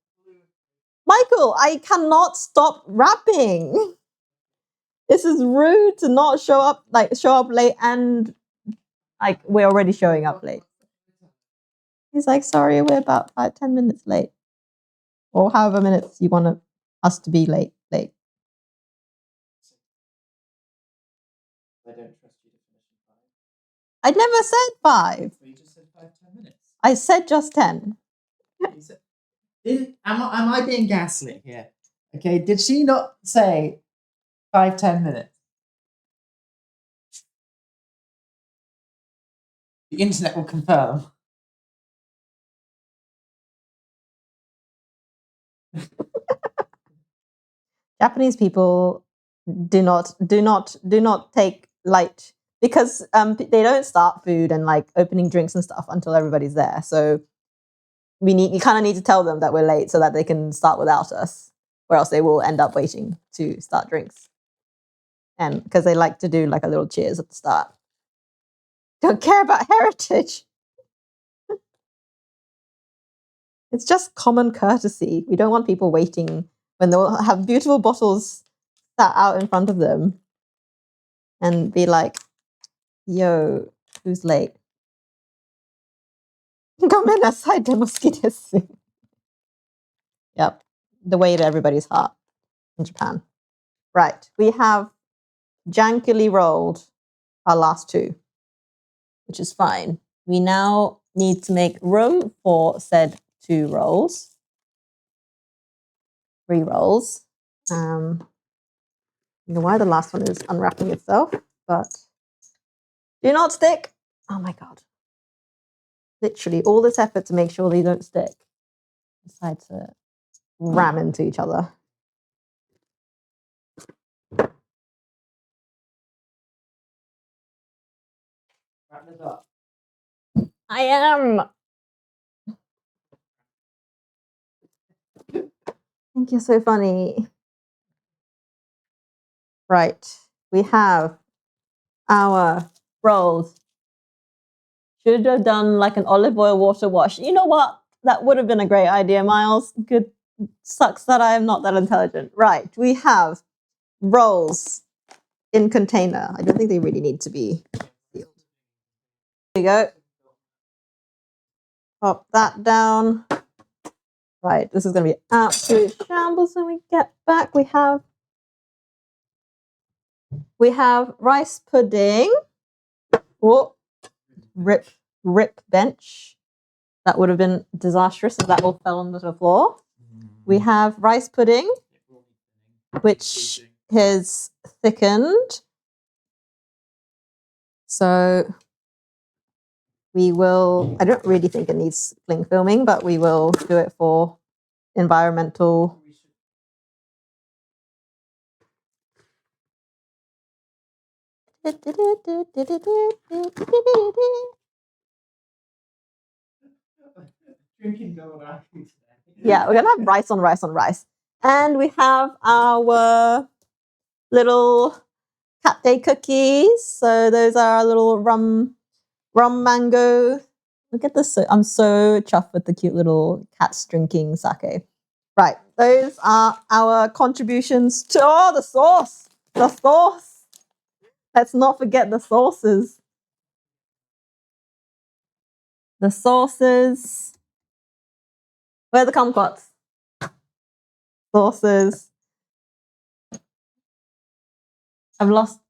Michael, I cannot stop rapping. This is rude to not show up late, and like we're already showing up late. He's like, sorry, we're about 10 minutes late, or however minutes you want us to be late. I never said 5.
You just said 5-10 minutes.
I said just 10.
Am I being gaslit here? Okay, did she not say 5-10 minutes? The internet will confirm.
Japanese people do not take light because they don't start food and like opening drinks and stuff until everybody's there. So you kind of need to tell them that we're late so that they can start without us, or else they will end up waiting to start drinks. And because they like to do like a little cheers at the start. Don't care about heritage. It's just common courtesy. We don't want people waiting when they'll have beautiful bottles sat out in front of them and be like, yo, who's late? Gomenasai demosuki desu. Yep. The way to everybody's heart in Japan. Right. We have jankily rolled our last 2, which is fine. We now need to make room for said 2 rolls. 3 rolls. I don't know why the last one is unwrapping itself, but do not stick. Oh my God. Literally all this effort to make sure they don't stick. Decide to ram into each other.
Wrap this up.
I am. I think you're so funny. Right. We have our rolls. Should have done like an olive oil water wash. You know what? That would have been a great idea, Miles. Good. Sucks that I am not that intelligent. Right. We have rolls in container. I don't think they really need to be sealed. There you go. Pop that down. Right. This is going to be absolute shambles when we get back. We have rice pudding. Oh, rip bench. That would have been disastrous if that all fell onto the floor. We have rice pudding, which has thickened. So we will, I don't really think it needs cling filming, but we will do it for environmental.
Drinking going
Yeah, we're gonna have rice on rice on rice. And we have our little cat day cookies. So those are our little rum mango. Look at this. I'm so chuffed with the cute little cats drinking sake. Right. Those are our contributions to the sauce. The sauce. Let's not forget the sauces. The sauces. Where are the kumquats? Sauces. We've lost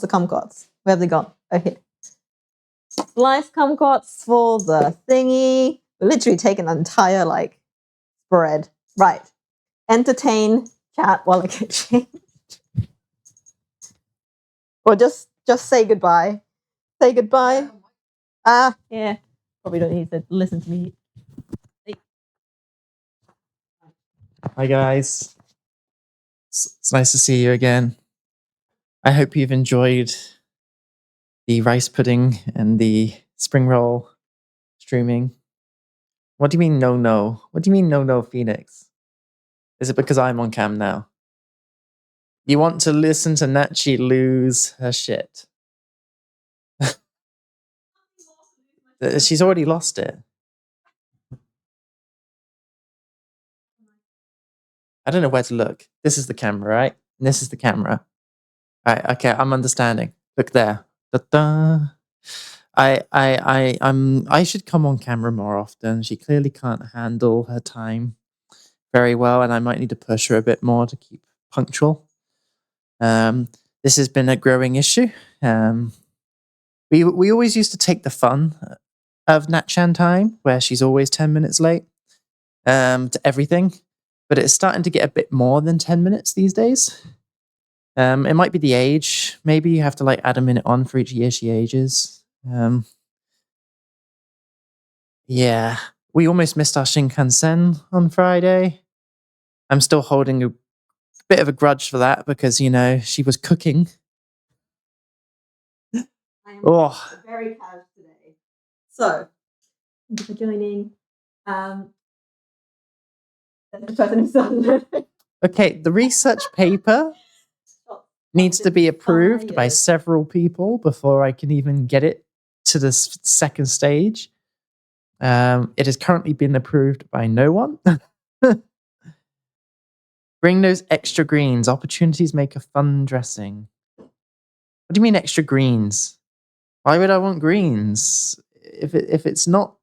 the kumquats. Where have they gone? Oh, here. Sliced kumquats for the thingy. We're literally taking an entire like spread. Right. Entertain chat while I get changed. Or just say goodbye. Say goodbye. Yeah. Probably don't need to listen to me.
Hi guys. It's nice to see you again. I hope you've enjoyed the rice pudding and the spring roll streaming. What do you mean no? What do you mean no, Phoenix? Is it because I'm on cam now? You want to listen to Nachi lose her shit? She's already lost it. I don't know where to look. This is the camera, right? And this is the camera. Right, okay, I'm understanding. Look there. Da-da. I should come on camera more often. She clearly can't handle her time very well, and I might need to push her a bit more to keep punctual. This has been a growing issue.
We always used to take the fun of Natchan time, where she's always 10 minutes late to everything, but it's starting to get a bit more than 10 minutes these days. It might be the age. Maybe you have to like add a minute on for each year she ages. Yeah, we almost missed our Shinkansen on Friday. I'm still holding a bit of a grudge for that because, she was cooking.
I am
Oh,
very proud today. So, thank you for joining. The person who's done
okay. The research paper needs to be approved by several people before I can even get it to the second stage. It has currently been approved by no one. Bring those extra greens. Opportunities make a fun dressing. What do you mean extra greens? Why would I want greens if it's not?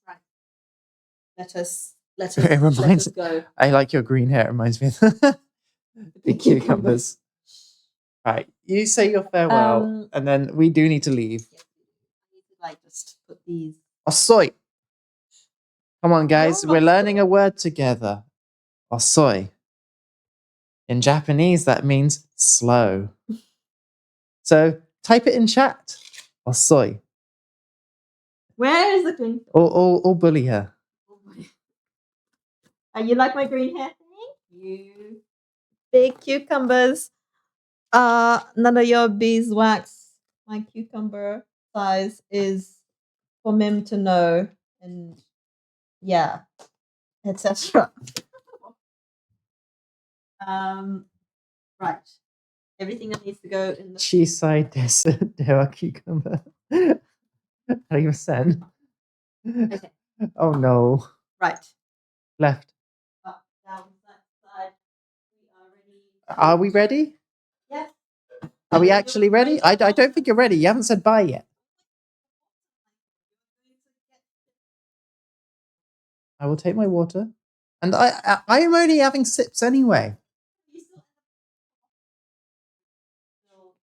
Right. Let us
It reminds.
go.
I like your green hair. It reminds me of the cucumbers. Right, you say your farewell, and then we do need to leave.
Yeah, I need to like just put these.
Osoi. Come on, guys.
You're
We're
not
learning a word together. Osoi. In Japanese, that means slow. So type it in chat. Osoi.
Where is the green?
Or bully her.
You like my green hair? Thank you. Big cucumbers. None of your beeswax. My cucumber size is for Mim to know, and yeah, etc. Right. Everything that needs to go in the
Chisai dewa cucumber. ありません.
Okay.
Oh no.
Right.
Left.
Up, down, that side. We are ready.
Are we ready?
Yes.
Are we actually ready? I don't think you're ready. You haven't said bye yet. I will take my water. And I am only having sips anyway.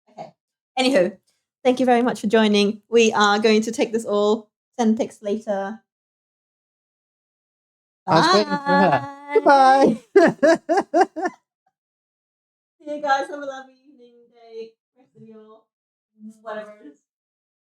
Okay. Anywho, thank you very much for joining. We are going to take this all 10 pics later.
I was waiting for her. Goodbye.
See you guys. Have a lovely evening, day, rest of your whatever it is.